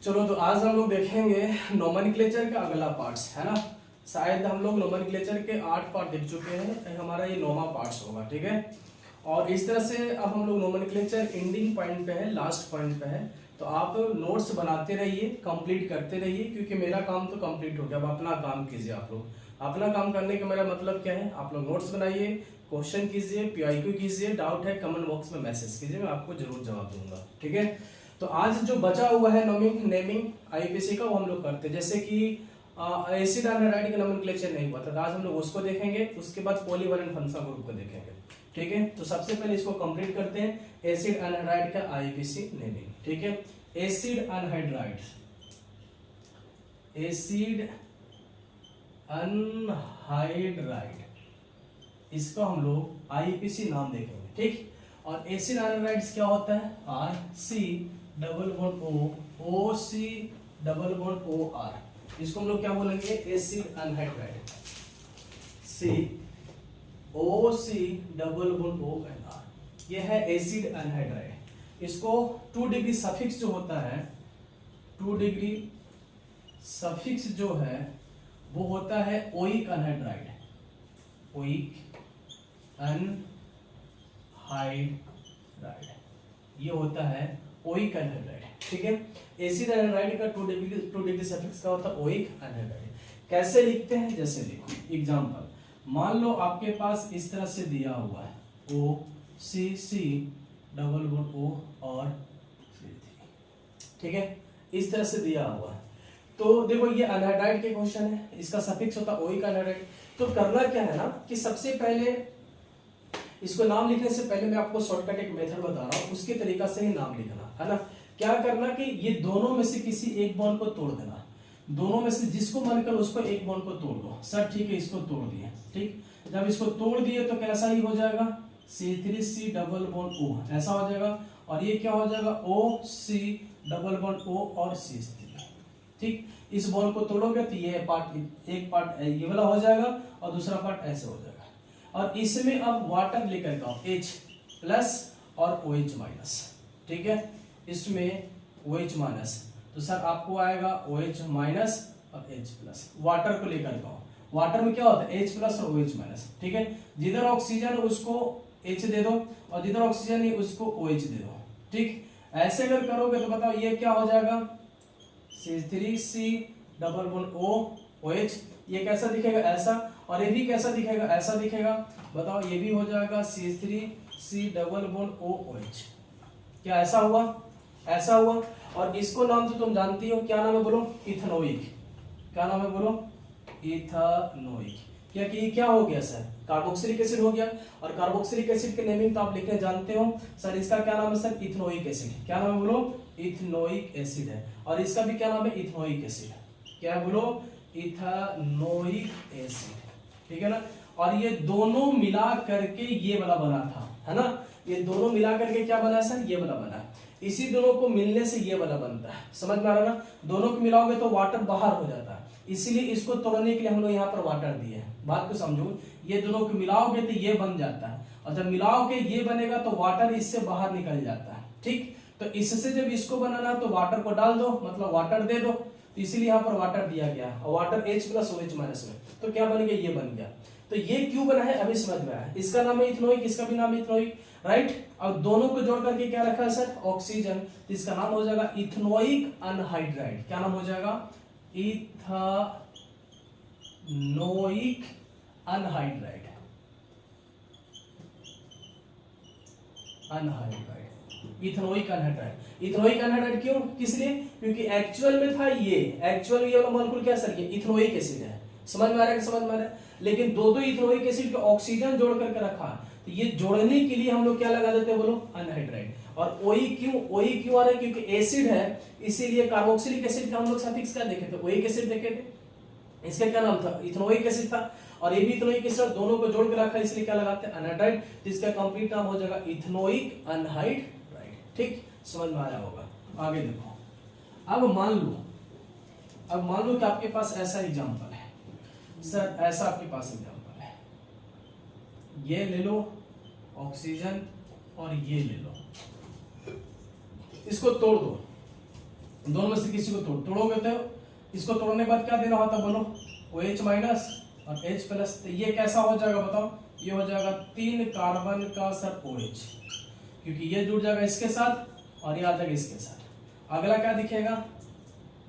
चलो तो आज हम लोग देखेंगे नोमेनक्लेचर का अगला पार्ट्स है ना। शायद हम लोग नोमेनक्लेचर के 8 पार्ट देख चुके हैं, हमारा ये 9वां पार्ट्स होगा, ठीक है। और इस तरह से अब हम लोग नोमेनक्लेचर एंडिंग पॉइंट पे है, लास्ट पॉइंट पे है। तो आप नोट्स बनाते रहिए, कंप्लीट करते रहिए, क्योंकि मेरा काम तो कंप्लीट हो गया। अब अपना काम कीजिए। आप लोग अपना काम करने का मेरा मतलब क्या है, आप लोग नोट्स बनाइए, क्वेश्चन कीजिए, पीआईक्यू कीजिए, डाउट है कमेंट बॉक्स में मैसेज कीजिए, मैं आपको जरूर जवाब दूंगा, ठीक है। तो आज जो बचा हुआ है नेमिंग आईपीसी का, वो हम लोग करते हैं। जैसे कि एसिड एनहाइड्राइड का नोमेनक्लेचर नहीं हुआ था, तो आज हम लोग उसको देखेंगे। उसके बाद पॉलीवैलेंट फंक्शनल ग्रुप को देखेंगे, ठीक है। तो सबसे पहले इसको कंप्लीट करते हैं, एसिड एनहाइड्राइड का आईपीसी नेमिंग, ठीक है। एसिड एनहाइड्राइड, एसिड अनहाइड्राइड, इसको हम लोग आईपीसी नाम देखेंगे, ठीक। और एसिड एनहाइड्राइड्स क्या होता है, R C double bond O, O C double bond O R, इसको हम लोग क्या बोलेंगे, acid anhydride, C O C double bond O N R, ये है एसिड एनहाइड्राइड। इसको 2 डिग्री सफिक्स जो होता है, 2 डिग्री सफिक्स जो है वो होता है ओइक एनहाइड्राइड, ओइक एनहाइड्राइड, ये होता है ओइक एनहाइड्राइड, ठीक है। एसिड एनहाइड्राइड का 2 डिग्री सफिक्स का होता है ओइक एनहाइड्राइड। कैसे लिखते हैं, जैसे लिखो एग्जांपल, मान लो आपके पास इस तरह से दिया हुआ है ओ सी सी डबल बॉन्ड ओ और C3, ठीक है, इस तरह से दिया हुआ है। तो देखो ये एनहाइड्राइड के क्वेश्चन है, इसका सफिक्स होता है ओइक एनहाइड्राइड। तो करना क्या है ना कि सबसे पहले इसको नाम लिखने से पहले मैं आपको शॉर्टकट एक मेथड बता रहा हूँ, उसके तरीका से ही नाम लिखना है ना। क्या करना कि ये दोनों में से किसी एक बॉन्ड को तोड़ देना, दोनों में से जिसको मन कर उसको एक बॉन्ड को तोड़ दो। सर ठीक है, इसको तोड़ दिए, ठीक। जब इसको तोड़ दिए तो कैसा ही हो जाएगा, C3C डबल बॉन्ड O, ऐसा हो जाएगा। और ये क्या हो जाएगा, OC डबल बॉन्ड O और C3, ठीक। इस बॉन्ड को तोड़ोगे तो ये पार्ट, एक पार्ट ये वाला हो जाएगा और दूसरा पार्ट ऐसे हो जाएगा। और इसमें अब वाटर लेकर के आओ, H प्लस और OH माइनस, ठीक है। इसमें OH माइनस, तो सर आपको आएगा OH माइनस और H प्लस। वाटर को लेकर के आओ, वाटर में क्या होता है, H प्लस और OH माइनस, ठीक है। जिधर ऑक्सीजन उसको H दे दो और जिधर ऑक्सीजन नहीं उसको OH दे दो, ठीक। ऐसे अगर करोगे तो बताओ ये क्या हो जाएगा, C3C double bond O OH, ये कैसा दिखेगा, ऐसा। और ये भी कैसा दिखेगा, ऐसा दिखेगा। बताओ ये भी हो जाएगा C3C double bond O OH, क्या ऐसा हुआ, ऐसा हुआ। और इसको नाम तो तुम जानती हो, क्या नाम है बोलो, इथेनोइक। क्या नाम है बोलो, इथेनोइक। क्या कि ये क्या हो गया सर, कार्बोक्सिलिक एसिड हो गया। और कार्बोक्सिलिक एसिड के नेमिंग तो आप लिखने जानते हो सर, इसका क्या नाम है सर, इथेनोइक एसिड। क्या नाम है बोलो, इथेनोइक एसिड है। और इसका भी क्या नाम है, इथेनोइक एसिड। क्या बोलो, इथेनोइक एसिड, ठीक है ना। और ये दोनों मिला करके ये वाला बना था, है ना। ये दोनों मिला करके क्या बना सर, ये वाला बना। इसी दोनों को मिलने से ये वाला बनता है, समझ में आ रहा ना। दोनों को मिलाओगे तो वाटर बाहर हो जाता है, इसलिए इसको तोड़ने के लिए हम लोग यहाँ पर वाटर दिए हैं। बात को समझो, ये दोनों को मिलाओगे तो ये बन जाता है, और जब मिलाओगे ये बनेगा तो वाटर इससे बाहर निकल जाता है, ठीक। तो इससे जब इसको बनाना तो वाटर को डाल दो, मतलब वाटर दे दो, तो इसीलिए यहाँ पर वाटर दिया गया। और water H plus OH minus में, तो क्या बन गया, ये बन गया। तो ये क्यों बना है अभी समझ में आया। इसका नाम है इथेनोइक, इसका भी नाम है इथेनोइक, राइट। अब दोनों को जोड़ करके क्या रखा है सर, ऑक्सीजन, तो इसका नाम हो जाएगा इथेनोइक अनहाइड्राइड। क्या नाम हो जाएगा, ethanoic anhydride, anhydride, ethanoic anhydride. Ethanoic anhydride क्यों, किस लिए, क्योंकि एक्चुअल में था ये, एक्चुअल ये वाला मॉलिक्यूल क्या सर, ये इथेनोइक एसिड है। समझ में आ रहा है कि समझ में आ रहा है। लेकिन दो इथेनोइक एसिड के ऑक्सीजन जोड़ करके रखा, तो ये जोड़ने के लिए हम लोग क्या लगा देते हैं बोलो, अनहाइड्राइड। और ओइक क्यों, ओइक क्यों आ रहा है, क्योंकि एसिड है, इसीलिए कार्बोक्सिलिक एसिड का हम लोग सफिक्स क्या देखे थे, ओइक एसिड देखे थे। इसका क्या नाम था, इथेनोइक एसिड था। और ये भी इथेनोइक एसिड, दोनों को जोड़ के रखा, इसलिए क्या लगाते हैं, अनहाइड्राइड। तो इसका कंप्लीट नाम हो जाएगा इथेनोइक अनहाइड्राइड, ठीक। समझ में आया होगा। आगे देखो, अब मान लो कि आपके पास ऐसा एग्जांपल है सर, ऐसा आपके पास एग्जांपल है, ये ले लो ऑक्सीजन और ये ले लो, इसको तोड़ दो, दोनों में से किसी को तोड़ोगे तो इसको तोड़ने के बाद क्या देना होता है बोलो, OH माइनस और H प्लस। तो ये कैसा हो जाएगा बताओ, ये हो जाएगा 3 कार्बन का सर OH, क्योंकि ये जुड़ जाएगा इसके साथ और ये आ जाएगा इसके साथ। अगला क्या दिखेगा,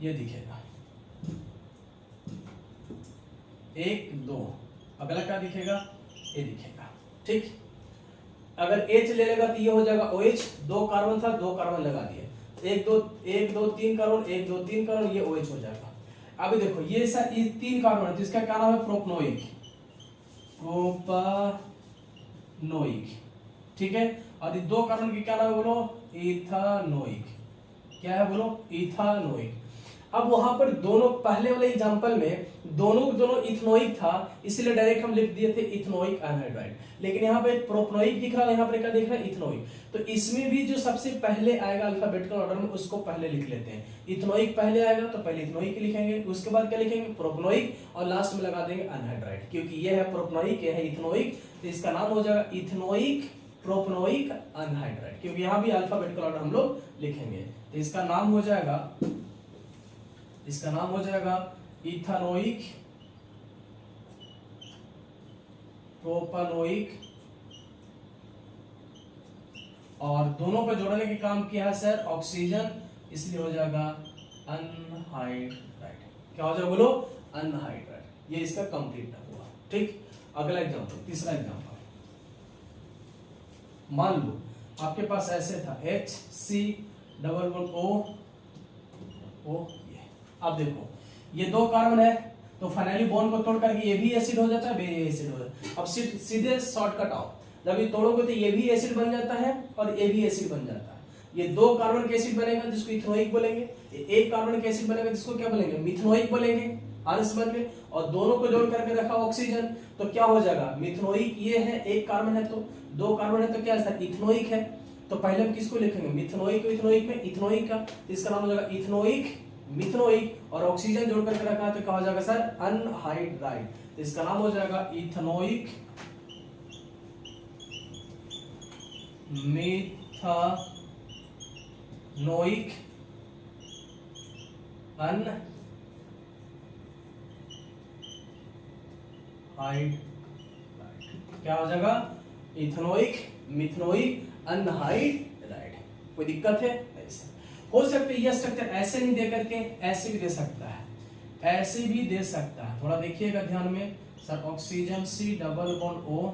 ये दिखेगा 1 2, अगला क्या दिखेगा, ये दिखेगा। ठीक, अगर H ले लेगा तो ये हो जाएगा OH, 2 कार्बन था 2 कार्बन लगा दिए, 1 2 3 कार्बन, 1 2 3 कार्बन, ये OH हो जाएगा। अभी देखो ये सर 3 कार्बन है, जिसका क्या नाम है प्रोपनोइक, प्रोपनोइक, ठीक है। और ये 2 कार्बन की क्या नाम है बोलो, इथानोइक, क्या है बोलो, इथानोइक। अब वहां पर दोनों पहले वाले एग्जांपल में दोनों इथनोइक था, इसलिए डायरेक्ट हम लिख दिए थे इथनोइक एनहाइड्राइड, लेकिन यहाँ पे प्रोपनोइक दिख रहा है, यहाँ पर क्या दिख रहा है, इथनोइक। तो इसमें भी जो सबसे पहले आएगा अल्फाबेटिकल ऑर्डर में उसको पहले लिख लेते हैं। इथनोइक पहले आएगा तो पहले इथनोइक लिखेंगे, उसके बाद क्या लिखेंगे, प्रोपनोइक, और लास्ट में लगा देंगे एनहाइड्राइड, क्योंकि ये है प्रोपनोइक, ये है इथनोइक, तो इसका नाम हो जाएगा इथनोइक प्रोपनोइक एनहाइड्राइड, क्योंकि यहाँ भी अल्फाबेटिकल ऑर्डर हम लोग लिखेंगे। तो इसका नाम हो जाएगा, इसका नाम हो जाएगा इथानोइक प्रोपनोइक, और दोनों पे जोड़ने के काम किया है सर ऑक्सीजन, इसलिए हो जाएगा अनहाइड्राइड। क्या हो जाएगा बोलो, अनहाइड्राइड। ये इसका कंप्लीट हुआ। ठीक, अगला एग्जांपल, तीसरा एग्जांपल, मान लो आपके पास ऐसे था HCOO, अब देखो ये 2 कार्बन है, तो फाइनली बॉन्ड को तोड़ करके ये भी एसिड हो जाता है, ये एसिड हो जाता है। अब सीधे शॉर्टकट आओ, जब ये तोड़ोगे तो ये भी एसिड बन जाता है और ये भी एसिड बन जाता है। ये 2 कार्बन के एसिड बनेगा जिसको इथनोइक बोलेंगे, 1 कार्बन के एसिड बनेगा जिसको क्या बोलेंगे, मिथनोइक बोलेंगे, आरएस बन गए, और दोनों को जोड़ करके रखा ऑक्सीजन, तो क्या हो जाएगा, मिथनोइक ये है, 1 कार्बन है तो 2 कार्बन है तो क्या है, इथनोइक है। तो पहले हम किसको लिखेंगे, मिथनोइक को इथनोइक में, इथनोइक का, इसका नाम हो जाएगा इथनोइक, मिथनोइक, और ऑक्सीजन जोड़ करके रखा है तो क्या हो जाएगा सर, अनहाइड्राइड, तो इसका नाम हो जाएगा इथनोइक मिथानोइक अनहाइड्राइड। क्या हो जाएगा, इथनोइक मिथनोइक अनहाइड्राइड। कोई दिक्कत है, नहीं सर। हो सकता है यह स्ट्रक्चर ऐसे नहीं दे करके ऐसे भी दे सकता है, ऐसे भी दे सकता है, थोड़ा देखिएगा ध्यान में sir, oxygen C double bond O,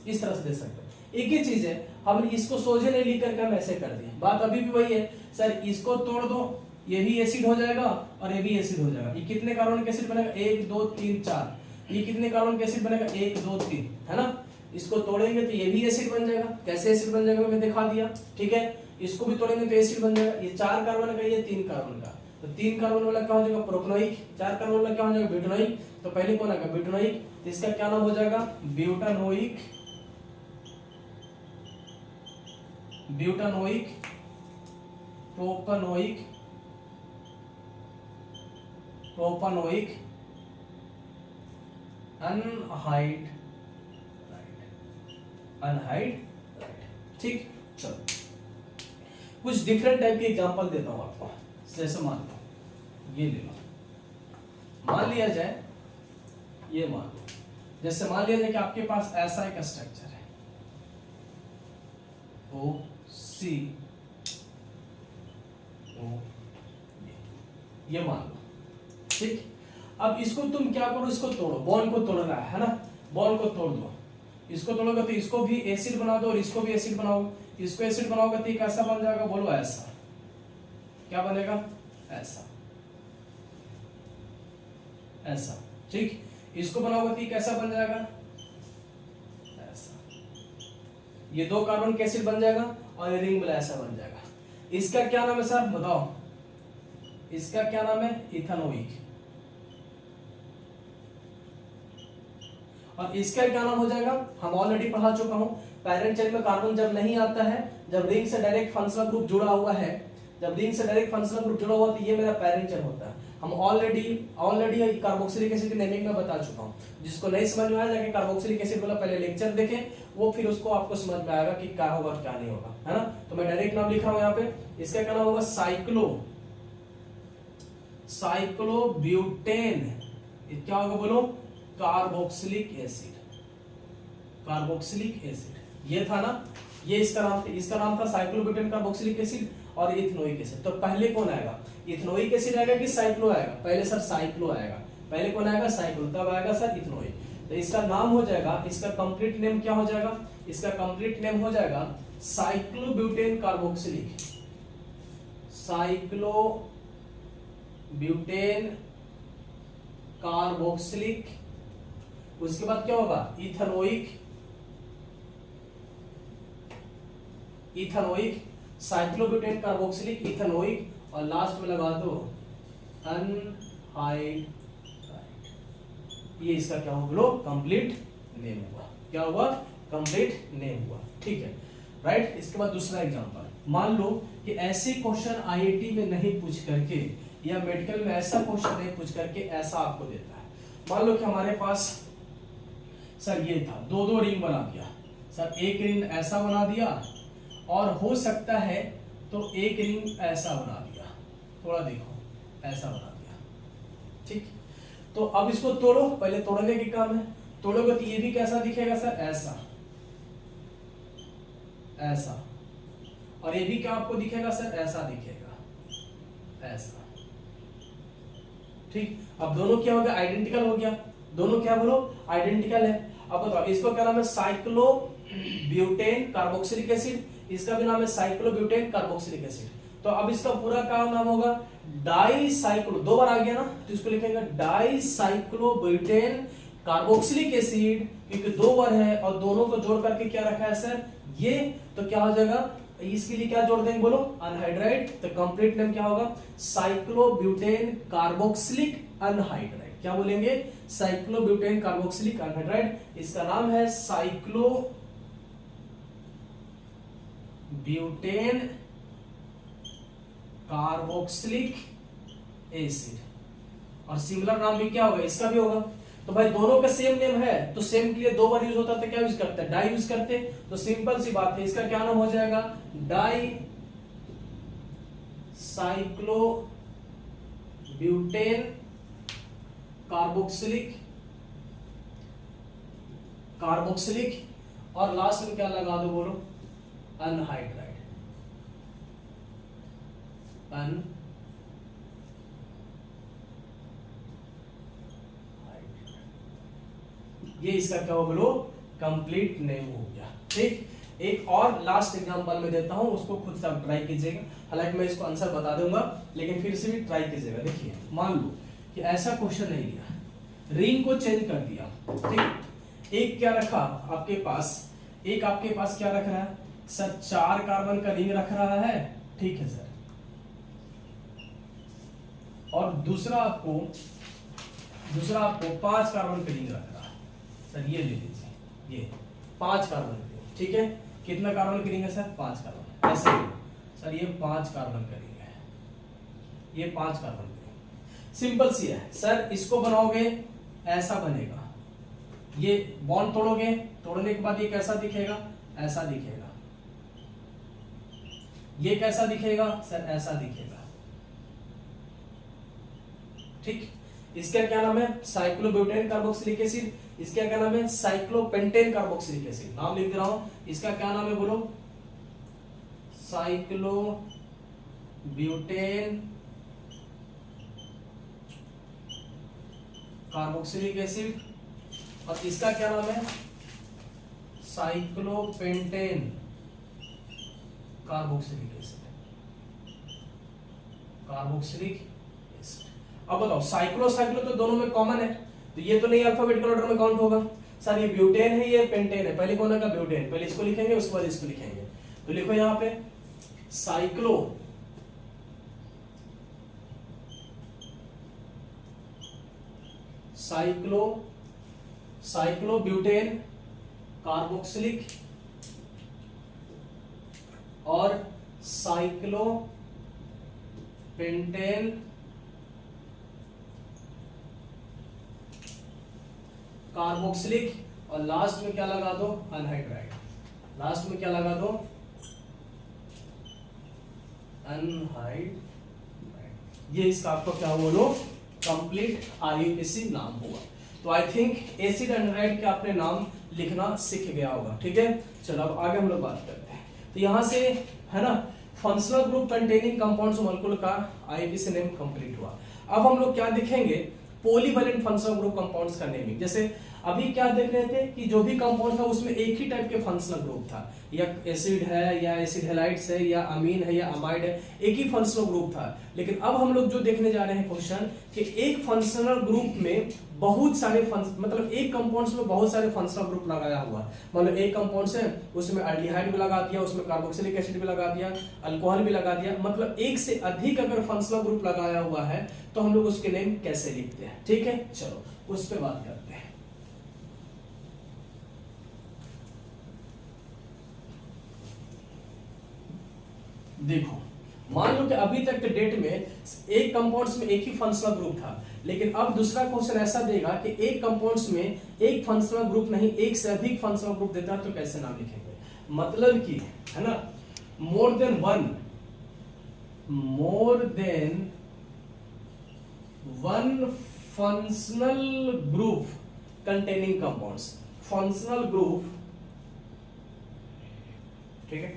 इस तरह से दे सकते हैं। एक ही चीज है, हमने इसको सोझे नहीं लिख करके हम ऐसे कर दिए, बात अभी भी वही है सर, इसको तोड़ दो, ये भी एसिड हो जाएगा और ये भी एसिड हो जाएगा। ये कितने कार्बन एसिड बनेगा, 1 2 3 4, ये कितने कार्बन एसिड बनेगा, 1 2 3, है ना। इसको तोड़ेंगे तो ये भी एसिड बन जाएगा, कैसे एसिड बन जाएगा मैं दिखा दिया, ठीक है। इसको भी तोड़ेंगे तो एसिड बन जाएगा, ये 4 कार्बन का, ये 3 कार्बन का, तो 3 कार्बन वाला क्या हो जाएगा, प्रोपनोइक, 4 कार्बन वाला क्या हो जाएगा, ब्यूटानोइक। तो पहले कौन आएगा, ब्यूटानोइक, तो इसका क्या नाम हो जाएगा, butanoic, butanoic propanoic, propanoic anhydride, anhydride. ठीक, चलो कुछ डिफरेंट टाइप के एग्जांपल देता हूं आपको। जैसे मान लो ये ले लो, मान लिया जाए, ये मान लो, जैसे मान लिया जाए कि आपके पास ऐसा एक स्ट्रक्चर है OCO, ये मान लो, ठीक। अब इसको तुम क्या करो, इसको तोड़ो, बॉन्ड को तोड़ना है ना, बॉन्ड को तोड़ दो, इसको तोड़ोगे तो इसको भी एसिड बना दो और इसको भी एसिड बनाओ, इसको एसिड बनाओगे तो कैसा बन जाएगा, बोलो ऐसा, क्या बनेगा, ऐसा, ऐसा, ठीक। इसको बनाओगे तो कैसा बन जाएगा, ऐसा, ये 2 कार्बन के एसिड बन जाएगा और ये रिंग वाला ऐसा बन जाएगा। इसका क्या नाम है सर, बताओ, इसका क्या नाम है, इथानोइक, और इसका क्या नाम हो जाएगा, हम ऑलरेडी पढ़ा चुका हूं, पैरेंट चेन में कार्बन जब नहीं आता है, जब रिंग से डायरेक्ट फंक्शनल ग्रुप जुड़ा हुआ है, जब रिंग से डायरेक्ट फंक्शनल ग्रुप जुड़ा हुआ तो ये मेरा पैरेंट चेन होता है। हम ऑलरेडी कार्बोक्सिलिक एसिड की नेमिंग में बता चुका हूं, जिसको नहीं समझ में आया जाके कार्बोक्सिलिक एसिड वाला पहले लेक्चर देखें, वो फिर उसको आपको समझ में आएगा कि क्या होगा क्या नहीं होगा, है ना। तो मैं डायरेक्ट नाम लिख रहा हूं यहाँ पे, इसका क्या नाम होगा, साइक्लोब्यूटेन, क्या होगा बोलो, कार्बोक्सिलिक एसिड, कार्बोक्सिलिक एसिड। ये था ना, ये इसका नाम था साइक्लोब्यूटेन कार्बोक्सिलिक एसिड और इथेनोइक एसिड। तो पहले कौन आएगा, इथेनोइक एसिड आएगा कि साइक्लो आएगा, पहले सर साइक्लो आएगा, पहले कौन आएगा, साइक्लो, तब आएगा सर इथेनोइक। तो इसका नाम हो जाएगा, इसका कंप्लीट नेम क्या हो जाएगा, इसका कंप्लीट नेम हो जाएगा साइक्लोब्यूटेन कार्बोक्सिलिक, साइक्लोब्यूटेन कार्बोक्सिलिक, उसके बाद क्या होगा, इथेनोइक, साइक्लोब्यूटेन कार्बोक्सिलिक, इथेनोइक, और लास्ट में लगा दो अनहाइड्राइड। ये इसका क्या होगा, कंप्लीट नेम हुआ, क्या हुआ, कंप्लीट नेम हुआ, ठीक है, राइट। इसके बाद दूसरा एग्जांपल, मान लो कि ऐसे क्वेश्चन आईआईटी में नहीं पूछ करके या मेडिकल में ऐसा क्वेश्चन नहीं पूछ करके ऐसा आपको देता है। मान लो कि हमारे पास सर ये था, दो रिंग बना दिया सर, एक रिंग ऐसा बना दिया और हो सकता है तो एक रिंग ऐसा बना दिया, थोड़ा देखो ऐसा बना दिया, ठीक। तो अब इसको तोड़ो, पहले तोड़ने के काम है, तोड़ोगे तो ये भी कैसा दिखेगा सर, ऐसा, ऐसा, और ये भी क्या आपको दिखेगा सर, ऐसा दिखेगा, ऐसा, ठीक। अब दोनों क्या हो गया, आइडेंटिकल हो गया, दोनों क्या बोलो, आइडेंटिकल है। अब बताओ इसको क्या नाम है, साइक्लोब्यूटेन कार्बोक्सिलिक एसिड, इसका भी नाम है साइक्लोब्यूटेन कार्बोक्सिलिक एसिड। तो अब इसका पूरा क्या नाम होगा, डाइसाइक्लो, दो बार आ गया ना, तो इसको लिखेंगे डाइसाइक्लोब्यूटेन कार्बोक्सिलिक एसिड, क्योंकि दो बार है और दोनों को जोड़ करके क्या रखा है सर, ये, तो क्या हो जाएगा, इसके लिए क्या जोड़ देंगे बोलो, अनहाइड्राइड। तो कंप्लीट नेम क्या होगा, साइक्लोब्यूटेन कार्बोक्सिलिक अनहाइड्राइड। क्या बोलेंगे, साइक्लोब्यूटेन कार्बोक्सिलिक अनहाइड्राइड। इसका नाम है साइक्लोब्यूटेन कार्बोक्सिलिक एसिड, और सिमिलर नाम भी क्या होगा, इसका भी होगा। तो भाई दोनों का सेम नेम है, तो सेम के लिए दो बार यूज होता है, तो क्या यूज करते हैं, डाई यूज करते हैं। तो सिंपल सी बात है, इसका क्या नाम हो जाएगा, डाई साइक्लोब्यूटेन कार्बोक्सिलिक, और लास्ट में क्या लगा दो बोलो, अनहाइड्राइड, ये इसका क्या हो बोलो, कंप्लीट नेम हो गया, ठीक। एक और लास्ट एग्जांपल में देता हूं, उसको खुद से आप ट्राई कीजिएगा, हालांकि मैं इसको आंसर बता दूंगा, लेकिन फिर से भी ट्राई कीजिएगा। देखिए मान लो कि ऐसा क्वेश्चन नहीं दिया, रिंग को चेंज कर दिया, ठीक। एक क्या रखा आपके पास, एक आपके पास क्या रख रहा है सर, 4 कार्बन का रिंग रख रहा है, ठीक है सर, और दूसरा आपको 5 कार्बन का रिंग रख रहा है सर, ये ले लीजिए, ये 5 कार्बन का रिंग, ठीक है। कितना कार्बन का रिंग है सर, 5 कार्बन, ऐसे सर ये 5 कार्बन का रिंग है, ये 5 कार्बन का रिंग, सिंपल सी है सर। इसको बनाओगे ऐसा बनेगा, ये बॉन्ड तोड़ोगे, तोड़ने के बाद ये कैसा दिखेगा, ऐसा दिखेगा, ये कैसा दिखेगा सर, ऐसा दिखेगा, ठीक। इसका क्या नाम है, साइक्लोब्यूटेन कार्बोक्सिलिक एसिड, इसका क्या नाम है, साइक्लोपेंटेन कार्बोक्सिलिक एसिड। नाम लिख दे रहा हूं, इसका क्या नाम है बोलो, साइक्लोब्यूटेन कार्बोक्सिलिक एसिड, और इसका क्या नाम है, cyclopentane carboxylic acid, carboxylic acid. अब बताओ साइक्लो तो दोनों में कॉमन है, तो ये तो नहीं अल्फाबेटिकल ऑर्डर में काउंट होगा सर, ये ब्यूटेन है, ये पेंटेन है, पहले कौन है ब्यूटेन, पहले इसको लिखेंगे उसके बाद इसको लिखेंगे। तो लिखो यहां पे साइक्लोब्यूटेन कार्बोक्सिलिक और साइक्लोपेंटेन कार्बोक्सिलिक, और लास्ट में क्या लगा दो, अनहाइड्राइड। लास्ट में क्या लगा दो, अनहाइड्राइड। ये इसका आपको क्या बोलो, कंप्लीट आईयूपीएसी नाम हुआ। तो आई थिंक एसिड एनहाइड्राइड के आपने नाम लिखना सीख गया होगा। ठीक है, चलो अब आगे हम लोग बात करते हैं। तो यहां से है ना, functional group containing compounds molecule का आईयूपीएसी नेम कंप्लीट हुआ। अब हम लोग क्या देखेंगे, पॉलीवैलेंट फंक्शनल ग्रुप कंपाउंड्स का नेमिंग। जैसे अभी क्या देख रहे थे कि जो भी कंपाउंड था उसमें एक ही टाइप के फंक्शनल ग्रुप था, या एसिड है या एसिड हैलाइड्स है या अमीन है या अमाइड है, एक ही फंक्शनल ग्रुप था। लेकिन अब हम लोग जो देखने जा रहे हैं क्वेश्चन कि एक फंक्शनल ग्रुप में बहुत सारे मतलब एक कंपाउंड्स में बहुत सारे फंक्शनल ग्रुप लगाया हुआ। मतलब एक कंपाउंड्स है उसमें एल्डिहाइड भी लगा दिया, उसमें कार्बोक्सिलिक एसिड भी लगा दिया, अल्कोहल भी लगा दिया, मतलब एक से अधिक अगर फंक्शनल ग्रुप लगाया हुआ है तो हम लोग उसके नेम कैसे लिखते हैं। ठीक है, चलो उस पर बात करते हैं। देखो, मान लो कि अभी तक के डेट में एक कंपाउंड्स में एक ही फंक्शनल ग्रुप था, लेकिन अब दूसरा क्वेश्चन ऐसा देगा कि एक कंपाउंड्स में एक फंक्शनल ग्रुप नहीं एक से अधिक फंक्शनल ग्रुप देता है, तो कैसे नाम लिखेंगे। मतलब कि है ना, more than one functional group containing compounds, functional group. ठीक है,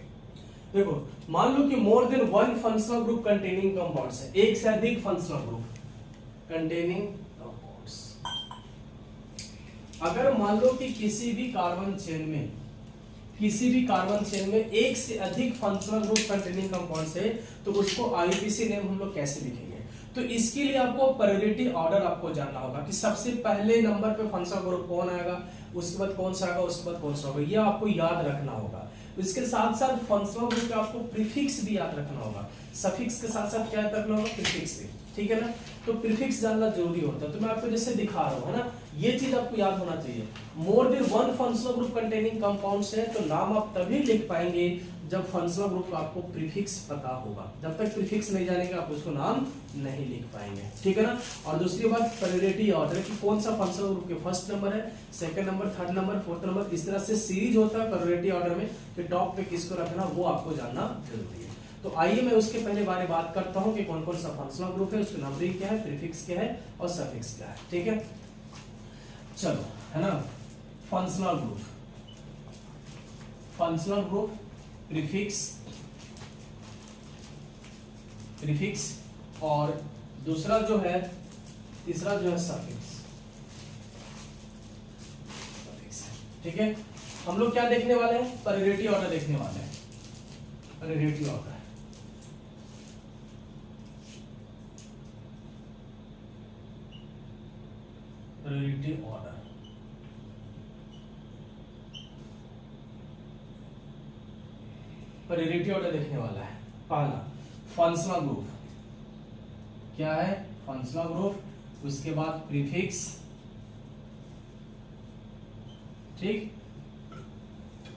देखो मान लो कि more than one functional group containing compounds है, एक से अधिक फंक्शनल ग्रुप कंटेनिंग कंपाउंड्स। अगर मान लो कि किसी भी कार्बन चेन में एक से अधिक फंक्शनल ग्रुप कंटेनिंग कंपाउंड्स है, तो उसको आईयूपीएसी नेम हम लोग कैसे लिखेंगे। तो इसके लिए आपको प्रायोरिटी ऑर्डर आपको जानना होगा कि सबसे पहले नंबर पे फंक्शनल ग्रुप कौन आएगा, उसके बाद कौन सा आएगा, उसके बाद कौन सा होगा, ये आपको याद रखना होगा। इसके साथ साथ फंक्शनल ग्रुप का आपको प्रीफिक्स भी याद रखना होगा। सफिक्स के साथ साथ क्या याद रखना होगा, प्रीफिक्स भी। ठीक है ना, तो प्रीफिक्स जानना जरूरी होता है। तो मैं आपको जैसे दिखा रहा हूं, है ना, ये चीज आपको याद होना चाहिए। More than one functional group containing compounds है, तो नाम आप तभी लिख पाएंगे जब फंक्शनल ग्रुप का आपको प्रीफिक्स पता होगा। जब तक प्रीफिक्स नहीं जानेंगे आप उसको नाम नहीं लिख पाएंगे। ठीक है ना। और दूसरी बात, प्रायोरिटी ऑर्डर कि कौन सा फंक्शनल ग्रुप के फर्स्ट नंबर है, second number, third number, fourth number, इस तरह से सीरीज होता है प्रायोरिटी ऑर्डर में कि टॉप पे किसको रखना वो आपको जानना जरूरी है। तो आइए मैं उसके पहले बारे बात करता हूं कि कौन कौन सा फंक्शनल ग्रुप है, उसकी नंबरिंग क्या है, प्रीफिक्स क्या है और सफिक्स क्या है। ठीक है, चलो, है ना। फंक्शनल ग्रुप, प्रीफिक्स और दूसरा जो है, तीसरा जो है सफिक्स। ठीक है, हम लोग क्या देखने वाले हैं, प्रायोरिटी ऑर्डर देखने वाले हैं। Priority order, priority order. Priority order देखने वाला है। पहला फंक्शनल ग्रुप, क्या है, फंक्शनल ग्रुप, उसके बाद प्रीफिक्स, ठीक,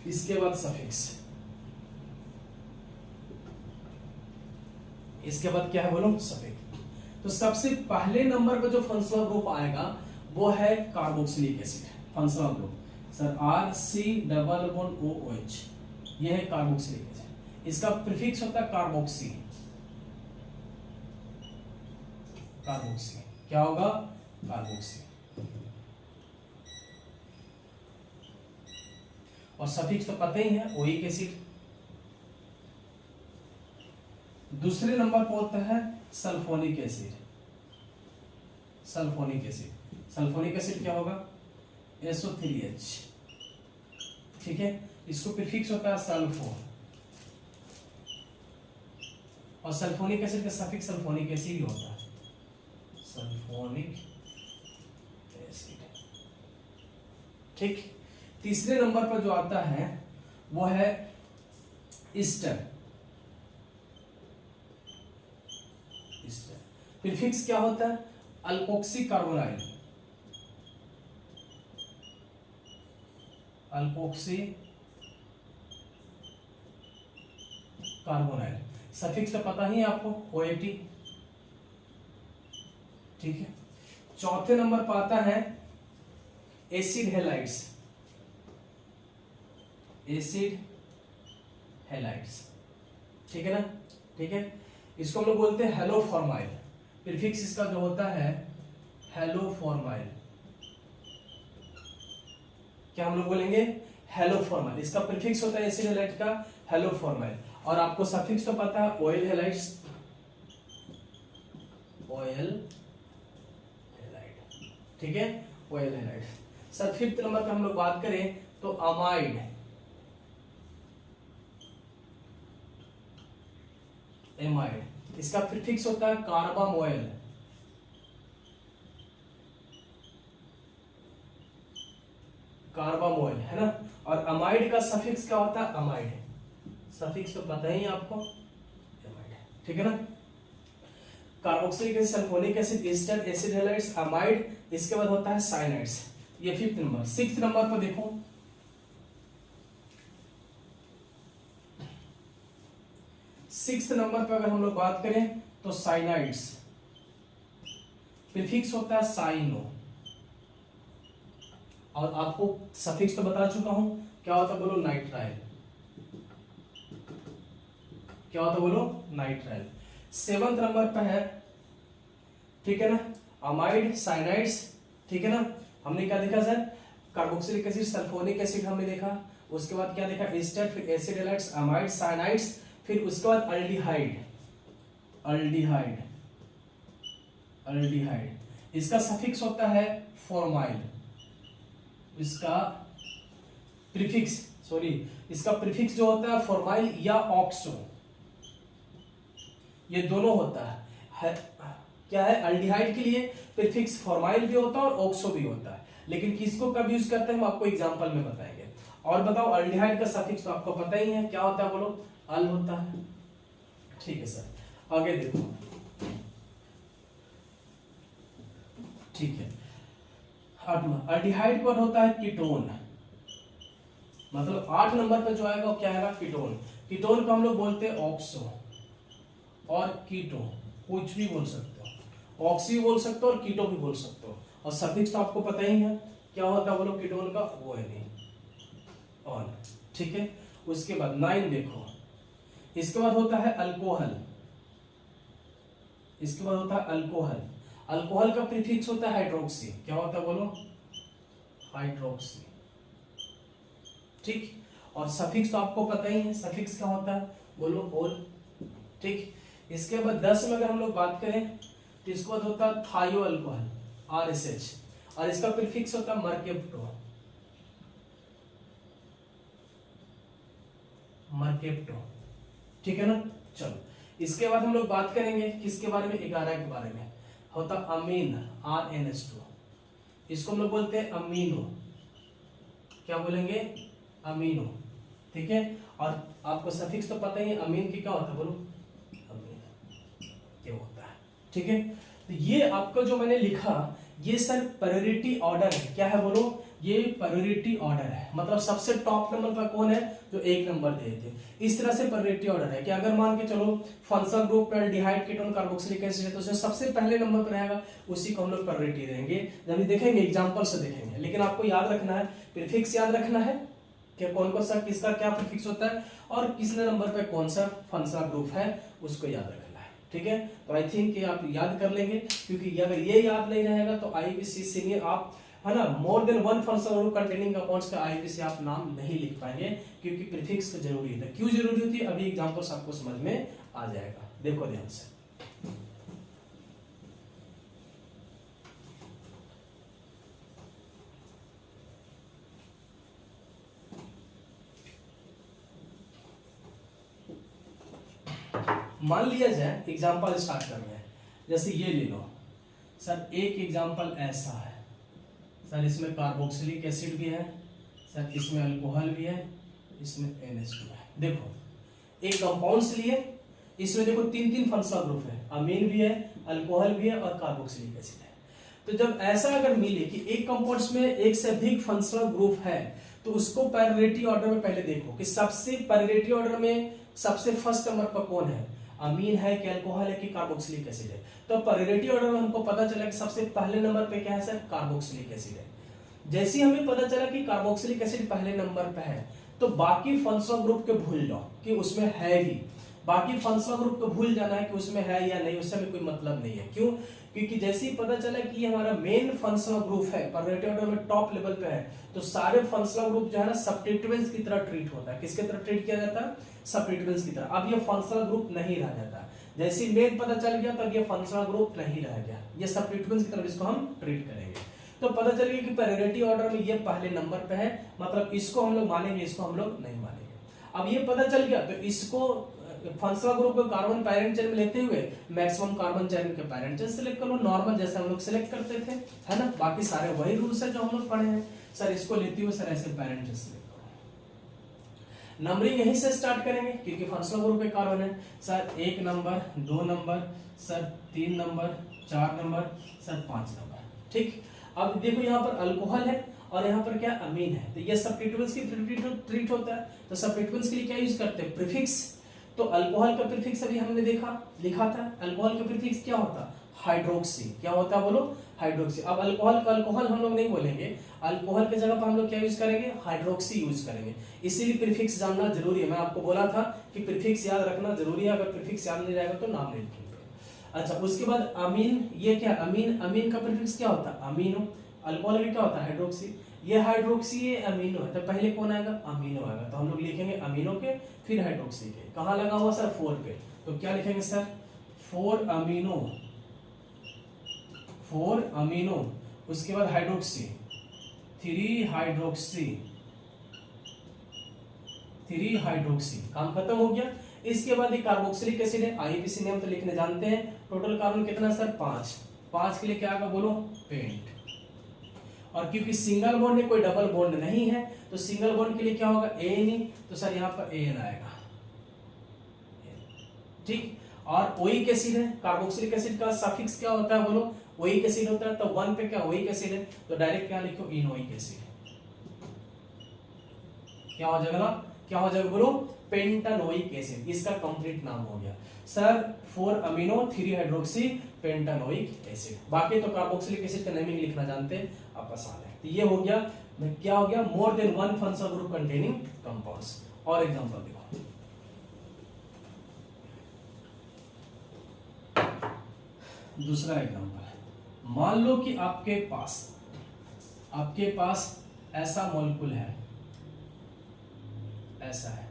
इसके बाद सफिक्स, इसके बाद क्या है बोलो, सफिक्स। तो सबसे पहले नंबर पर जो फंक्शनल ग्रुप आएगा वो है carboxylic acid. Functional group sir RC≡OH, ये है कार्बोक्सिलिक एसिड। इसका प्रीफिक्स होता है कार्बोक्सी। क्या होगा, कार्बोक्सी। और सफिक्स तो पता ही है, ओइक एसिड। दूसरे नंबर पर होता है सल्फोनिक एसिड। सल्फोनिक एसिड क्या होगा, SO3H। ठीक है, इसको प्रीफिक्स होता है सल्फो, और सल्फोनिक एसिड का सफिक्स सल्फोनिक एसिड ही होता है, सल्फोनिक एसिड। ठीक, तीसरे नंबर पर जो आता है वो है ईस्टर। प्रीफिक्स क्या होता है, अल्कोक्सी कार्बोनाइल। सफिक्स तो पता ही है आपको, OAT। ठीक है, चौथे नंबर पर आता है एसिड हैलाइड्स। एसिड हैलाइड्स, ठीक है ना, ठीक है। इसको हम लोग बोलते हैं हेलोफॉर्माइल, प्रीफिक्स इसका जो होता है हेलोफॉर्माइल, क्या हम लोग बोलेंगे हेलोफॉर्माइल, इसका प्रीफिक्स होता है एसिड हैलाइड का हेलोफॉर्माइल। और आपको सफिक्स तो पता है ऑयल हैलाइड्स, ऑयल हैलाइड, ठीक है, oil halide. Sir fifth number पे हम लोग बात करें तो अमाइड, एमाइड, इसका प्रीफिक्स होता है कार्बामोइल, कार्बामोइल, है ना। और अमाइड का सफिक्स क्या होता है अमाइड, सफिक्स तो पता ही है आपको, एमाइड, ठीक है ना। Carboxylic acid, sulphonic acid, ester, acid halides, amide, इसके बाद होता है साइनाइड्स, ये फिफ्थ नंबर। सिक्स्थ नंबर पर देखो, सिक्स्थ नंबर पर अगर हम लोग बात करें तो साइनाइड्स, प्रीफिक्स होता है साइनो, और आपको सफिक्स तो बता चुका हूं, क्या होता है बोलो नाइट्राइल, क्या होता है बोलो नाइट्राइल। सेवंथ नंबर पे है, ठीक है ना, अमाइड, साइनाइड्स, ठीक है ना। हमने क्या देखा sir, carboxylic acid, sulphonic acid हमने देखा, उसके बाद क्या देखा एस्टर, फिर एसिड हैलाइड्स, अमाइड, साइनाइड्स, फिर उसके बाद अल्डिहाइड, अल्डिहाइड, अल्डिहाइड, इसका सफिक्स होता है फॉर्माइल, इसका प्रीफिक्स, सॉरी, इसका प्रीफिक्स जो होता है फॉर्माइल या ऑक्सो, ये दोनों होता है क्या है अल्डिहाइड के लिए प्रीफिक्स फॉर्माइल भी होता है और ऑक्सो भी होता है, लेकिन किसको कब यूज करते हैं हम आपको एग्जांपल में बताएंगे। और बताओ अल्डिहाइड का सफिक्स तो आपको पता ही है, क्या होता है बोलो अल होता है, ठीक है सर। आगे देखो, ठीक है, अल्डिहाइड पर होता है कीटोन, मतलब 8 नंबर पर जो आएगा वो क्या आएगा कीटोन, कीटोन को हम लोग बोलते हैं ऑक्सो और कीटो, कुछ भी बोल सकते हो, ऑक्सी बोल सकते हो और कीटो भी बोल सकते हो, और सफिक्स तो आपको पता ही है क्या होता है बोलो कीटोन का, वो है नहीं ऑन, ठीक है। उसके बाद 9 देखो, इसके बाद होता है अल्कोहल, इसके बाद होता है अल्कोहल, अल्कोहल का प्रीफिक्स होता है हाइड्रोक्सी, क्या होता है बोलो हाइड्रोक्सी, ठीक। और सफिक्स तो आपको पता ही है, सफिक्स क्या होता है बोलो ओल, ठीक। इसके बाद 10 में अगर हम लोग बात करें तो इसके बाद होता है थायो अल्कोहल, RSH, और इसका प्रीफिक्स होता है मर्केप्टो, मर्केप्टो, ठीक है ना। चलो इसके बाद हम लोग बात करेंगे किसके बारे में, 11 के बारे में, होता अमीन, RNH2, इसको हम लोग बोलते हैं अमीनो, क्या बोलेंगे अमीनो, ठीक है। और आपको सफिक्स तो पता ही है अमीन की क्या होता है बोलो अमीन, क्या होता है, ठीक है। तो ये आपका जो मैंने लिखा ये सर प्रायोरिटी ऑर्डर है, क्या है बोलो ये प्रायोरिटी ऑर्डर है, मतलब सबसे टॉप नंबर पर कौन है जो 1 नंबर दे थे, इस तरह से प्रायोरिटी ऑर्डर है कि अगर मान के चलो फंक्शनल ग्रुप पे एल्डिहाइड कीटोन कार्बोक्सिलिक एसिड है तो जो सबसे पहले नंबर पर रहेगा उसी को हम लोग प्रायोरिटी देंगे, जब हम देखेंगे एग्जांपल से देखेंगे। लेकिन आपको याद रखना है, प्रीफिक्स याद रखना है कि कौन कौन सा किसका क्या प्रीफिक्स होता है और किसने नंबर पे कौन सा फंक्शनल ग्रुप है उसको याद रखना है, ठीक है। तो आई थिंक ये आप याद कर लेंगे, क्योंकि अगर ये याद नहीं रहेगा तो आईपीसी सीनियर आप है ना more than 1 functional group containing compounds का आईपीसी आप नाम नहीं लिख पाएंगे, क्योंकि प्रीफिक्स का जरूरी है। क्यों जरूरी होती है अभी एग्जांपल्स आपको समझ में आ जाएगा, देखो ध्यान से। मान लिया जाए एग्जांपल स्टार्ट करना है, जैसे ये ले लो सर, एक एग्जांपल ऐसा है सर, इसमें कार्बोक्सिलिक एसिड भी है सर, इसमें अल्कोहल भी है, इसमें NH2 है। देखो एक कंपाउंड्स लिए, इसमें देखो 3 फंक्शनल ग्रुप है, अमीन भी है, अल्कोहल भी है और कार्बोक्सिलिक एसिड है। तो जब ऐसा अगर मिले कि एक कंपाउंड्स में एक से अधिक फंक्शनल ग्रुप है तो उसको प्रायोरिटी ऑर्डर में पहले देखो कि सबसे प्रायोरिटी ऑर्डर में सबसे फर्स्ट नंबर पर कौन है, अमीन है कि अल्कोहल है कि कार्बोक्सिलिक एसिड है। तो प्रायोरिटी ऑर्डर में हमको पता चला कि सबसे पहले नंबर पे क्या है सर, कार्बोक्सिलिक एसिड है। जैसे ही हमें पता चला कि कार्बोक्सिलिक एसिड पहले नंबर पे है तो तो बाकी फंक्शनल ग्रुप के भूल जाओ कि उसमें है ही, बाकी फंक्शनल ग्रुप को भूल जाना है कि उसमें है या नहीं, उससे हमें कोई मतलब नहीं है। क्यों? क्योंकि जैसे ही पता चला कि ये हमारा मेन फंक्शनल ग्रुप है, पर्यटन ऑर्डर में टॉप लेवल पे है, तो सारे फंक्शनल ग्रुप जो है ना सब्स्टिट्यूएंट्स की तरह ट्रीट होता है। किसके तरह ट्रीट किया जाता है? सब्स्टिट्यूएंट्स की तरह। अब ये फंक्शनल ग्रुप नहीं रह जाता, जैसे मेन पता चल गया तब ये फंक्शनल ग्रुप नहीं रह गया, ये सब्स्टिट्यूएंट्स की तरह इसको हम ट्रीट करेंगे। तो पता चल गया कि प्रायोरिटी ऑर्डर में ये पहले नंबर पे है, मतलब इसको हम लोग मानेंगे, इसको हम लोग नहीं मानेंगे। अब ये पता चल गया तो इसको फंक्शनल ग्रुप को कार्बन पैरेंट चेन में लेते हुए मैक्सिमम कार्बन चेन के पैरेंट चेन सिलेक्ट कर लो, नॉर्मल जैसे हम लोग सिलेक्ट करते थे, है ना। बाकी सारे वही रूल्स है जो हम लोग पढ़े हैं। सर इसको लेते हुए सर ऐसे पैरेंट चेन सिलेक्ट करो। नंबरिंग यहीं से स्टार्ट करेंगे क्योंकि फंक्शनल ग्रुप में कार्बन है। Sir 1 number, 2 number, sir 3 number, 4 number, sir 5 number. ठीक, अब देखो यहाँ पर अल्कोहल है और यहाँ पर क्या अमीन है, तो ये सब्स्टिट्यूएंट्स की ट्रीट होता है। तो सब्स्टिट्यूएंट्स के लिए क्या यूज करते हैं? प्रीफिक्स। तो अल्कोहल का प्रीफिक्स अभी हमने लिखा था। अल्कोहल का प्रीफिक्स क्या होता है? हाइड्रोक्सी। क्या होता है बोलो? हाइड्रोक्सी। अब अल्कोहल का अल्कोहल हम लोग नहीं बोलेंगे, अल्कोहल की जगह पर हम लोग क्या यूज करेंगे? हाइड्रोक्सी यूज करेंगे। इसीलिए प्रीफिक्स जानना जरूरी है। मैं आपको बोला था कि प्रीफिक्स याद रखना जरूरी है, अगर प्रीफिक्स याद नहीं रहेगा तो नाम नहीं लिखेंगे। अच्छा, उसके बाद अमीन, ये क्या अमीन? अमीन का प्रीफिक्स क्या होता है? अमीनो। अल्कोहल का क्या होता है? हाइड्रोक्सी। ये हाइड्रोक्सी, ये अमीनो है, तो पहले कौन आएगा? अमीनो आएगा, तो हम लोग लिखेंगे अमीनो के फिर हाइड्रोक्सी के। कहाँ लगा हुआ सर? 4 पे, तो क्या लिखेंगे सर? 4 अमीनो, 4 अमीनो, उसके बाद हाइड्रोक्सी, 3 हाइड्रोक्सी, 3 हाइड्रोक्सी। काम खत्म हो गया। इसके बाद ये कार्बोक्सिलिक एसिड है, आईपीसी नेम तो लिखने जानते हैं। टोटल कार्बन कितना सर? 5। 5 के लिए क्या आएगा बोलो? पेंट। और क्योंकि सिंगल बॉन्ड है, कोई डबल बॉन्ड नहीं है, तो सिंगल बॉन्ड के लिए क्या होगा? एन, तो सर यहाँ पर एन आएगा। ठीक, और ओइक एसिड है, कार्बोक्सिलिक एसिड का सफिक्स क्या होता है बोलो? ओइक एसिड होता है, तो 1 पे क्या ओइक एसिड है, तो डायरेक्ट क्या लिखो? इनोइक एसिड। क्या हो जाएगा ना? क्या हो जाएगा बोलो? Pentanoic acid. इसका कंप्लीट नाम हो गया sir 4 amino 3 hydroxy pentanoic acid. बाकी तो कार्बोक्सिलिक एसिड का नेमिंग लिखना जानते हैं, आप आसान है। तो ये हो गया, क्या हो गया? More than 1 functional group containing compounds. और एग्जांपल देखो, दूसरा एग्जांपल, मान लो कि आपके पास ऐसा मॉलिक्यूल है, ऐसा है,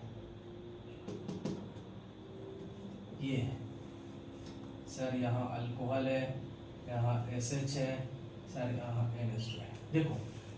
ये है सर, यहाँ अल्कोहल है, यहाँ SH है सर, यहाँ NH2 है। देखो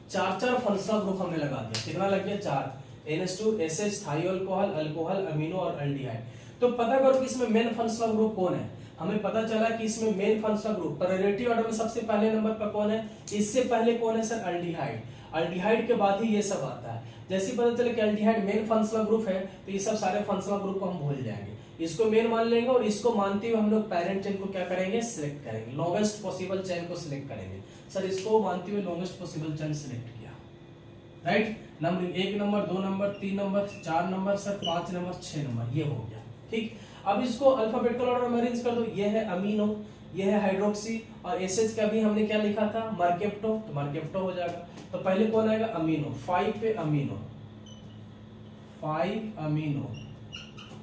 4 फंक्शनल ग्रुप हमने लगा दिया। कितना लग गया? 4, NH2, SH, थाइयोअल्कोहल, अल्कोहल, अमीनो और एल्डिहाइड। तो पता करो कि इसमें मेन फंक्शनल ग्रुप कौन है। हमें पता चला कि इसमें main functional group priority order में सबसे पहले नंबर पर कौन है? इससे पहले कौन है सर? एल्डिहाइड। एल्डिहाइड के बाद ही ये सब आता है। जैसे ही पता चले कि एल्डिहाइड मेन फंक्शनल ग्रुप है, तो ये सब सारे फंक्शनल ग्रुप को हम भूल जाएंगे, इसको मेन मान लेंगे और इसको मानते हुए हम लोग पैरेंट चेन को क्या करेंगे? सिलेक्ट करेंगे, लॉन्गेस्ट पॉसिबल चेन को सिलेक्ट करेंगे। सर इसको मानते हुए लॉन्गेस्ट पॉसिबल चेन सिलेक्ट किया, right. Number 1 number, 2 number, 3 number, 4 number, sir 5 number, 6 number, ये हो गया। ठीक, अब इसको अल्फाबेटिकल ऑर्डर में अरेंज कर दो। ये है अमीनो, ये है हाइड्रोक्सी, और एसएच का भी हमने क्या लिखा था? मर्केप्टो, तो मर्केप्टो हो जाएगा। तो पहले कौन आएगा? अमीनो। 5 पे अमीनो, 5 अमीनो,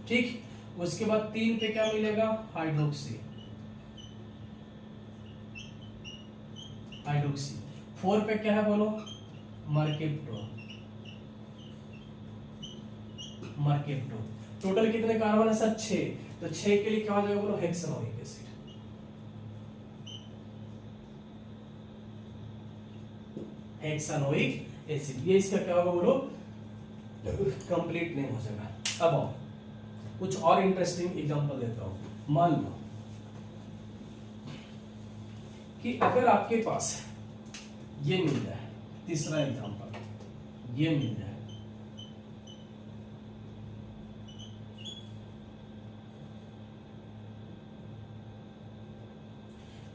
ठीक। उसके बाद 3 पे क्या मिलेगा? Hydroxy, hydroxy. 4 पे क्या है बोलो? मर्केप्टो, मर्केप्टो। टोटल कितने कार्बन है सर? 6। तो 6 के लिए क्या हो जाएगा बोलो? हेक्सानोइक एसिड, हेक्सानोइक एसिड। ये इसका क्या होगा बोलो? कंप्लीट नहीं हो जाएगा। अब आओ कुछ और इंटरेस्टिंग एग्जांपल देता हूं। मान लो कि अगर आपके पास ये मिल जाए, तीसरा एग्जांपल, ये मिल जाए,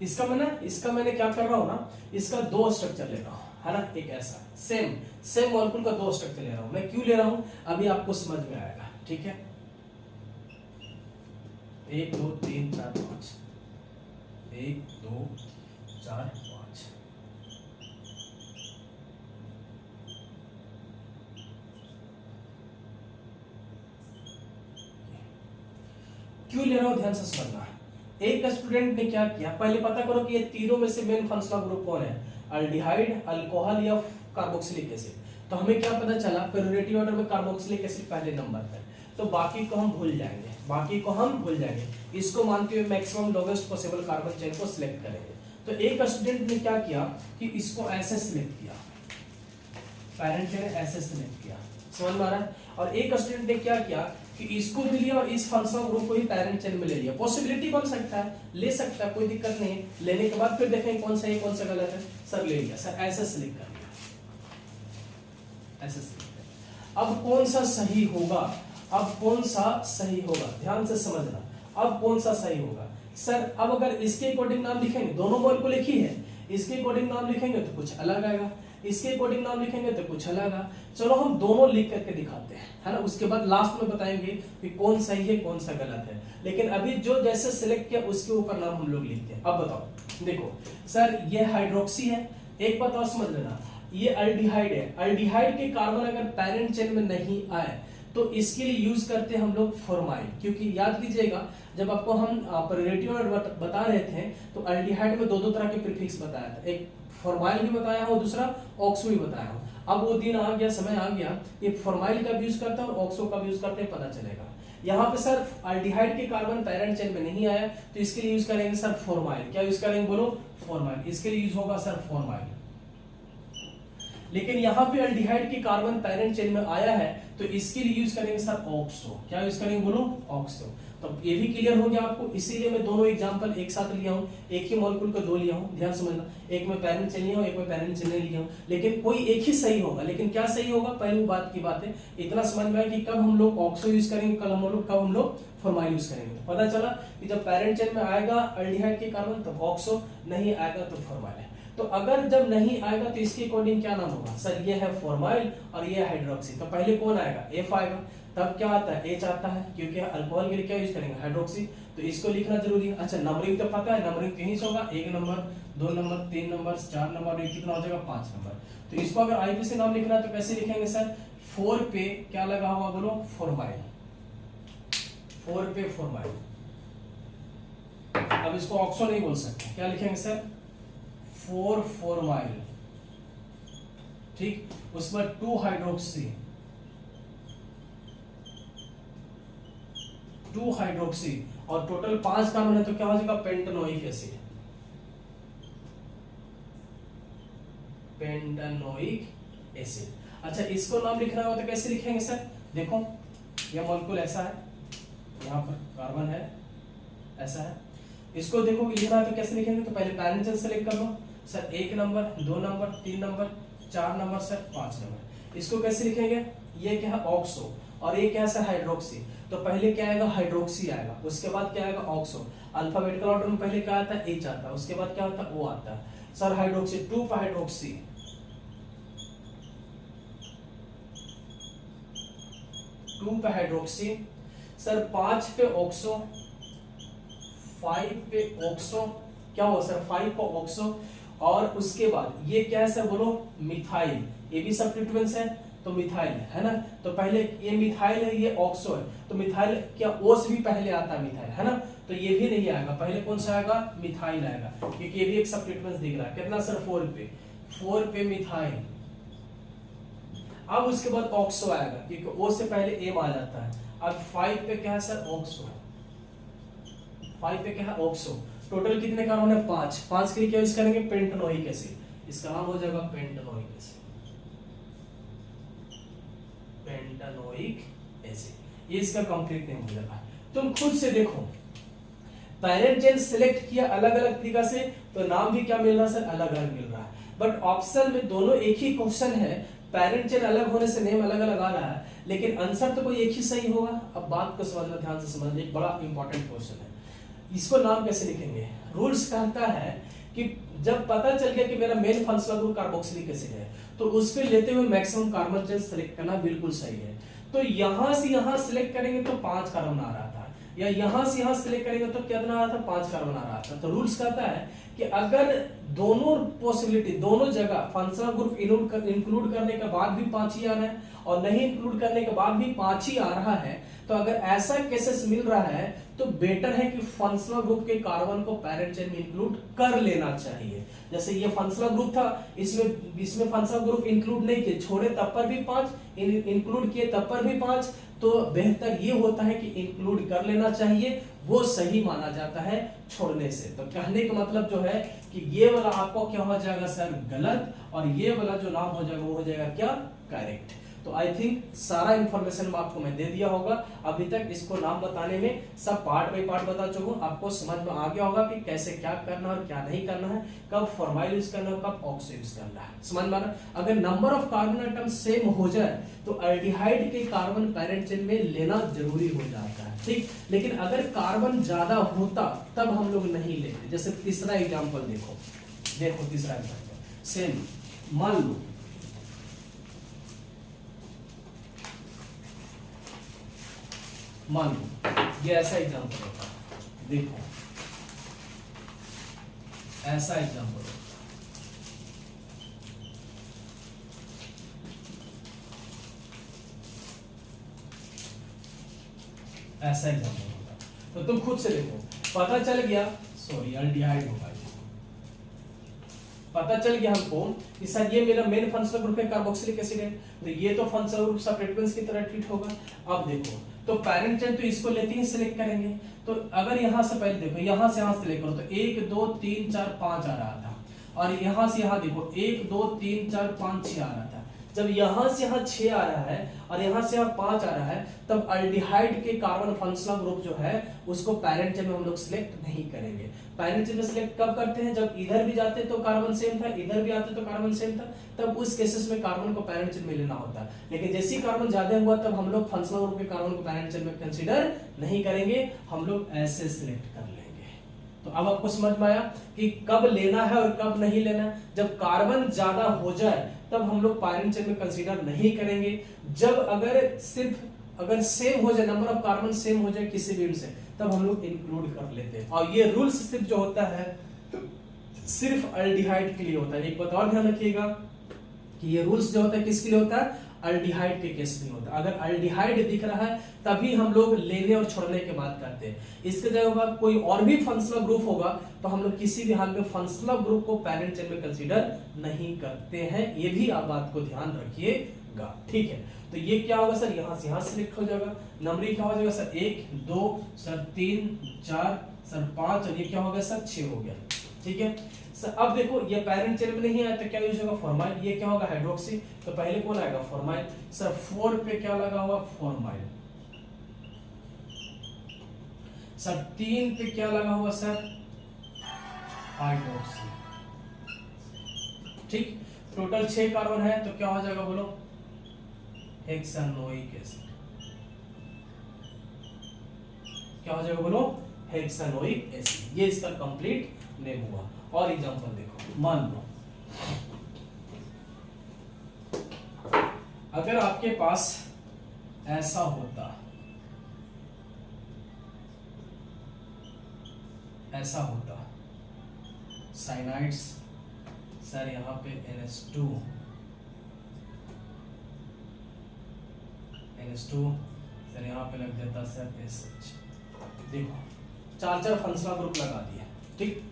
इसका मैंने क्या कर रहा हूं ना, इसका 2 स्ट्रक्चर ले रहा हूं, है ना। एक ऐसा सेम मॉलिक्यूल का 2 स्ट्रक्चर ले रहा हूं। मैं क्यों ले रहा हूं अभी आपको समझ में आएगा, ठीक है। 1 2 3 4 5, 1 2 4 5। ले रहा हूं, ध्यान से समझना। एक स्टूडेंट ने क्या किया, पहले पता करो कि ये तीनों में से मेन फंक्शनल ग्रुप कौन है, अल्डिहाइड, अल्कोहल या कार्बोक्सिलिक एसिड। तो हमें क्या पता चला, प्रायोरिटी ऑर्डर में कार्बोक्सिलिक एसिड पहले नंबर पर, तो बाकी को हम भूल जाएंगे, बाकी को हम भूल जाएंगे। इसको मानते हुए maximum lowest possible carbon chain को सिलेक्ट करेंगे। तो एक स्टूडेंट ने क्या किया कि इसको ऐसे सिलेक्ट किया, पैरेंट चेन ऐसे सिलेक्ट किया, समझ में आ रहा है। और एक स्टूडेंट ने क्या किया कि इसको भी लिया और इस फंक्शनल ग्रुप को ही पैरेंट चेन में ले लिया। पॉसिबिलिटी बन सकता है, ले सकता है, कोई दिक्कत नहीं है। लेने के बाद फिर देखेंगे कौन सा है कौन सा गलत है। सर ले लिया, सर ऐसे सिलेक्ट कर लिया, ऐसे सिलेक्ट कर। अब कौन सा सही होगा, अब कौन सा सही होगा, ध्यान से समझना। अब कौन सा सही होगा सर, अब अगर इसके अकॉर्डिंग नाम लिखेंगे, दोनों बॉल को लिखी है, इसके अकॉर्डिंग नाम लिखेंगे तो कुछ अलग आएगा, इसके अकॉर्डिंग नाम लिखेंगे तो कुछ अलग आएगा। चलो हम दोनों लिख करके दिखाते हैं, है ना। उसके बाद लास्ट में बताएंगे कि कौन सही है कौन सा गलत है। लेकिन अभी जो जैसे सिलेक्ट किया उसके ऊपर नाम हम लोग लिखते हैं। अब बताओ, देखो सर ये हाइड्रोक्सी है, एक बात और समझ लेना, ये अल्डिहाइड है। अल्डिहाइड के कार्बन अगर पैरेंट चेन में नहीं आए तो इसके लिए यूज करते हैं हम लोग फॉर्माइल। क्योंकि याद कीजिएगा जब आपको हम प्रायोरिटी ऑर्डर बता रहे थे तो अल्डिहाइड में दो दो तरह के प्रीफिक्स बताया था, एक फॉर्माइल भी बताया हूं, दूसरा ऑक्सो भी बताया हूं। अब वो दिन आ गया, समय आ गया, ये फॉर्माइल का भी यूज करता है और ऑक्सो का भी यूज करते हैं, पता चलेगा। यहाँ पे सर अल्डिहाइड के कार्बन पैरेंट चेन में नहीं आया तो इसके लिए यूज करेंगे सर फॉर्माइल। क्या यूज करेंगे बोलो, फॉर्माइल। इसके लिए यूज होगा सर फॉर्माइल। लेकिन यहाँ पे अल्डिहाइड के कार्बन पैरेंट चेन में आया है तो इसके लिए यूज करेंगे सर ऑक्सो। क्या यूज करेंगे बोलो, ऑक्सो। तो ये भी क्लियर हो गया आपको, इसीलिए मैं दोनों एग्जांपल एक साथ लिया हूं, एक ही मॉलिक्यूल को दो लिया हूं, ध्यान समझना। एक में पैरेंट चेन लिया हूं, एक में पैरेंट चेन नहीं लिया हूं, लेकिन कोई एक ही सही होगा। लेकिन क्या सही होगा, पहली बात की बात है, इतना समझ में आया कि कब हम लोग ऑक्सो यूज करेंगे, कब हम लोग फॉर्माइल यूज करेंगे। तो पता चला कि जब पैरेंट चेन में आएगा अल्डिहाइड के कार्बन तो ऑक्सो, नहीं आएगा तो फॉर्माइल है। तो अगर जब नहीं आएगा तो इसके अकॉर्डिंग क्या नाम होगा, सर ये है फॉर्माइल और ये है हाइड्रोक्सी। तो पहले कौन आएगा, एफ आएगा, तब क्या आता है, एच आता है, क्योंकि अल्कोहल के लिए क्या यूज करेंगे, हाइड्रोक्सी। तो इसको लिखना जरूरी है। अच्छा नंबरिंग तो पता है, नंबरिंग तो यहीं से होगा, 1 नंबर 2 नंबर 3 नंबर 4 नंबर, ये कितना हो जाएगा 5 नंबर। तो इसको अगर आईपी से नाम लिखना है तो कैसे लिखेंगे सर, 4 पे क्या लगा हुआ बोलो, फॉर्माइल, 4 पे फॉर्माइल। अब इसको ऑक्सो नहीं बोल सकते, क्या लिखेंगे सर, 4 फॉर्माइल, ठीक। उसके बाद 2 हाइड्रोक्सी, 2 हाइड्रोक्सी, और टोटल 5 कार्बन है तो क्या हो जाएगा, पेंटानोइक एसिड, पेंटानोइक एसिड। अच्छा इसको नाम लिखना होगा तो कैसे लिखेंगे सर, देखो यह मॉलिक्यूल ऐसा है, यहाँ पर कार्बन है ऐसा है, इसको देखो लिखना है तो कैसे लिखेंगे, तो पहले पैरेंट चेन सेलेक्ट कर लो sir, 1 number 2 number 3 number 4 number sir 5 number. इसको कैसे लिखेंगे, ये क्या है ऑक्सो और ये क्या है सर हाइड्रोक्सी। तो पहले क्या आएगा, हाइड्रोक्सी आएगा, उसके बाद क्या आएगा, ऑक्सो। अल्फाबेटिकल ऑर्डर में पहले क्या आता है, एच आता है, उसके बाद क्या होता है, ओ आता है सर, हाइड्रोक्सी। 2 पे हाइड्रोक्सी, 2 पे हाइड्रोक्सी सर, 5 पे ऑक्सो, 5 पे ऑक्सो, क्या हुआ सर 5 पे ऑक्सो। और उसके बाद ये क्या है सर बोलो, मिथाइल, ये भी सब्स्टिट्यूएंट्स है तो मिथाइल है ना। तो पहले ये मिथाइल है, ये ऑक्सो है, तो मिथाइल क्या ओ से भी पहले आता है मिथाइल, है ना। तो ये भी नहीं आएगा, पहले कौन सा आएगा, मिथाइल आएगा, क्योंकि ये भी एक सब्स्टिट्यूएंट्स दिख रहा है। कितना सर 4 पे मिथाइल। अब उसके बाद ऑक्सो आएगा, क्योंकि ओ से पहले एम आ जाता है। अब 5 पे क्या है सर, ऑक्सो, 5 पे क्या है, ऑक्सो। टोटल कितने कार्बन है, 5। 5 के लिए क्या यूज करेंगे, पेंटानोइक एसिड, इसका नाम हो जाएगा पेंटानोइक एसिड, पेंटानोइक एसिड, ये इसका कंप्लीट नेम हो जाएगा। तुम खुद से देखो, पैरेंट चेन सिलेक्ट किया अलग अलग तरीका से तो नाम भी क्या मिल रहा है सर, अलग अलग मिल रहा है। बट ऑप्शन में दोनों एक ही क्वेश्चन है, पैरेंट चेन अलग होने से नेम अलग अलग आ रहा है, लेकिन आंसर तो कोई एक ही सही होगा। अब बात को समझना, ध्यान से समझना, एक बड़ा इंपॉर्टेंट क्वेश्चन है। इसको नाम कैसे लिखेंगे, रूल्स कहता है कि जब पता चल गया कि मेरा main functional group carboxylic acid है तो उसको लेते हुए मैक्सिमम कार्बन चेन सेलेक्ट करना बिल्कुल सही है। तो यहां से यहां सेलेक्ट करेंगे तो 5 कार्बन आ रहा था, या यहां से यहां सेलेक्ट करेंगे तो कितना आ रहा था, 5 कार्बन आ रहा था। तो रूल्स कहता है कि अगर दोनों पॉसिबिलिटी, दोनों जगह फंक्शनल ग्रुप इंक्लूड करने के बाद भी 5 ही आ रहा है और नहीं इंक्लूड करने के बाद भी 5 ही आ रहा है, तो अगर ऐसा केसेस मिल रहा है तो बेटर है कि फंक्शनल ग्रुप के कार्बन को पैरेंट चेन में इंक्लूड कर लेना चाहिए। जैसे ये फंक्शनल ग्रुप था, इसमें फंक्शनल ग्रुप इंक्लूड नहीं किए, छोड़े तब पर भी 5, इंक्लूड किए तब पर भी 5, तो बेहतर ये होता है कि इंक्लूड कर लेना चाहिए, वो सही माना जाता है छोड़ने से। तो कहने का मतलब जो है कि ये वाला आपको क्या हो जाएगा सर, गलत, और ये वाला जो नाम हो जाएगा वो हो जाएगा क्या, करेक्ट। तो आई थिंक सारा इंफॉर्मेशन आपको मैं दे दिया होगा। अभी तक इसको नाम बताने में सब पार्ट बाय पार्ट बता चुका हूं, आपको समझ में आ गया होगा कि कैसे क्या करना है और क्या नहीं करना है, कब फॉर्माइल यूज करना है, कब ऑक्सो यूज करना है, समझ में आ रहा है। अगर number of carbon atom same हो जाए तो एल्डिहाइड के कार्बन पैरेंट चेन में लेना जरूरी हो जाता है, ठीक। लेकिन अगर कार्बन ज्यादा होता तब हम लोग नहीं लेते। जैसे तीसरा एग्जाम्पल देखो तीसरा एग्जाम्पल सेम, मान लो ये ऐसा एग्जाम्पल होता है, देखो ऐसा एग्जाम्पल होता है, ऐसा एग्जाम्पल होता है। तो तुम खुद से देखो, पता चल गया, सॉरी एल्डिहाइड होगा, पता चल गया हमको कि सर ये मेरा मेन फंक्शनल ग्रुप है कार्बोक्सिलिक एसिड है, तो ये तो फंक्शनल ग्रुप सेपरेटमेंट्स की तरह ट्रीट होगा। अब देखो तो पैरेंट चेन तो इसको लेते ही सिलेक्ट करेंगे, तो अगर यहां से पहले देखो यहां से यहां सिलेक्ट करो तो 1 2 3 4 5 आ रहा था, और यहां से यहां देखो 1 2 3 4 5 6 आ रहा था। जब यहां से यहां 6 आ रहा है और यहां से यहां 5 आ रहा है, तब एल्डिहाइड के कार्बन फंक्शनल ग्रुप जो है उसको पैरेंट चेन में हम लोग सिलेक्ट नहीं करेंगे। पैरेंट चेन में सिलेक्ट कब करते हैं, जब इधर भी जाते तो कार्बन सेम था, इधर भी आते तो कार्बन सेम था, तब उस केसेस में कार्बन को पैरेंट चेन में लेना होता है। लेकिन जैसे ही कार्बन ज्यादा हुआ तब हम लोग फंक्शनल ग्रुप के कार्बन को पैरेंट चेन में कंसीडर नहीं करेंगे, हम लोग ऐसे सिलेक्ट कर लेंगे। तो अब आपको समझ में आया कि कब लेना है और कब नहीं लेना है। जब कार्बन ज्यादा हो जाए तब हम लोग पैरेंट चेन में कंसीडर नहीं करेंगे। जब अगर सेम हो जाए, नंबर ऑफ कार्बन सेम हो जाए किसी भी से, तब हम लोग इंक्लूड कर लेते हैं। और ये रूल्स सिर्फ जो होता है सिर्फ एल्डिहाइड के लिए होता है। एक बात और ध्यान रखिएगा कि ये रूल्स जो होता है किसके लिए होता है, एल्डिहाइड के केस में होता है। अगर एल्डिहाइड दिख रहा है तभी हम लोग लेने और छोड़ने की बात करते हैं। इसके जगह पर कोई और भी फंक्शनल ग्रुप होगा तो हम लोग किसी भी हाल में फंक्शनल ग्रुप को पैरेंट चेन में कंसीडर नहीं करते हैं। ये भी आप बात को ध्यान रखिएगा, ठीक है। तो ये क्या होगा सर, यहां से यहां सिलेक्ट हो जाएगा। नंबरिंग क्या हो जाएगा सर, 1 2 सर 3 4 सर 5, और ये क्या हो गया सर 6 हो गया, ठीक है सर। अब देखो ये पैरेंट चेन में नहीं आया तो क्या यूज होगा, फॉर्माइल। ये क्या होगा, हाइड्रोक्सी, तो पहले कौन आएगा, फॉर्माइल। सर 4 पे क्या लगा हुआ, फॉर्माइल। सर 3 पे क्या लगा हुआ सर, हाइड्रोक्सी, ठीक। टोटल 6 कार्बन है तो क्या हो जाएगा बोलो, हेक्सानोइक एसिड। क्या हो जाएगा बोलो, हेक्सानोइक एसिड। ये इसका कंप्लीट नेम हुआ। और एग्जांपल देखो, मान लो अगर आपके पास ऐसा होता, साइनाइड्स, सर यहां पे NH2, सर यहां पे लग जाता सर SH। देखो 4 फंक्शनल ग्रुप लगा दिए, ठीक।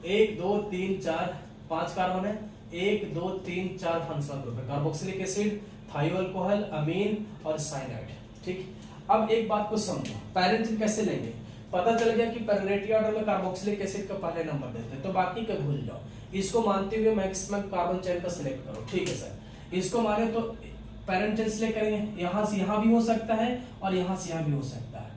1 2 3 4 5 कार्बन है, 1 2 3 4 फंक्शनल ग्रुप है, कार्बोक्सिलिक एसिड, थायोअल्कोहल, अमीन और साइनाइड, ठीक। अब एक बात को समझो, पैरेंट चेन कैसे लेंगे। पता चल गया कि पैरेंटी ऑर्डर में कार्बोक्सिलिक एसिड का पहले नंबर देते हैं, तो बाकी का भूल जाओ। इसको मानते हुए मैक्सिमम कार्बन चेन का सिलेक्ट करो, ठीक है सर। इसको माने तो पैरेंट चेन सिलेक्ट करेंगे, यहां से यहां भी हो सकता है और यहां से यहां भी हो सकता है।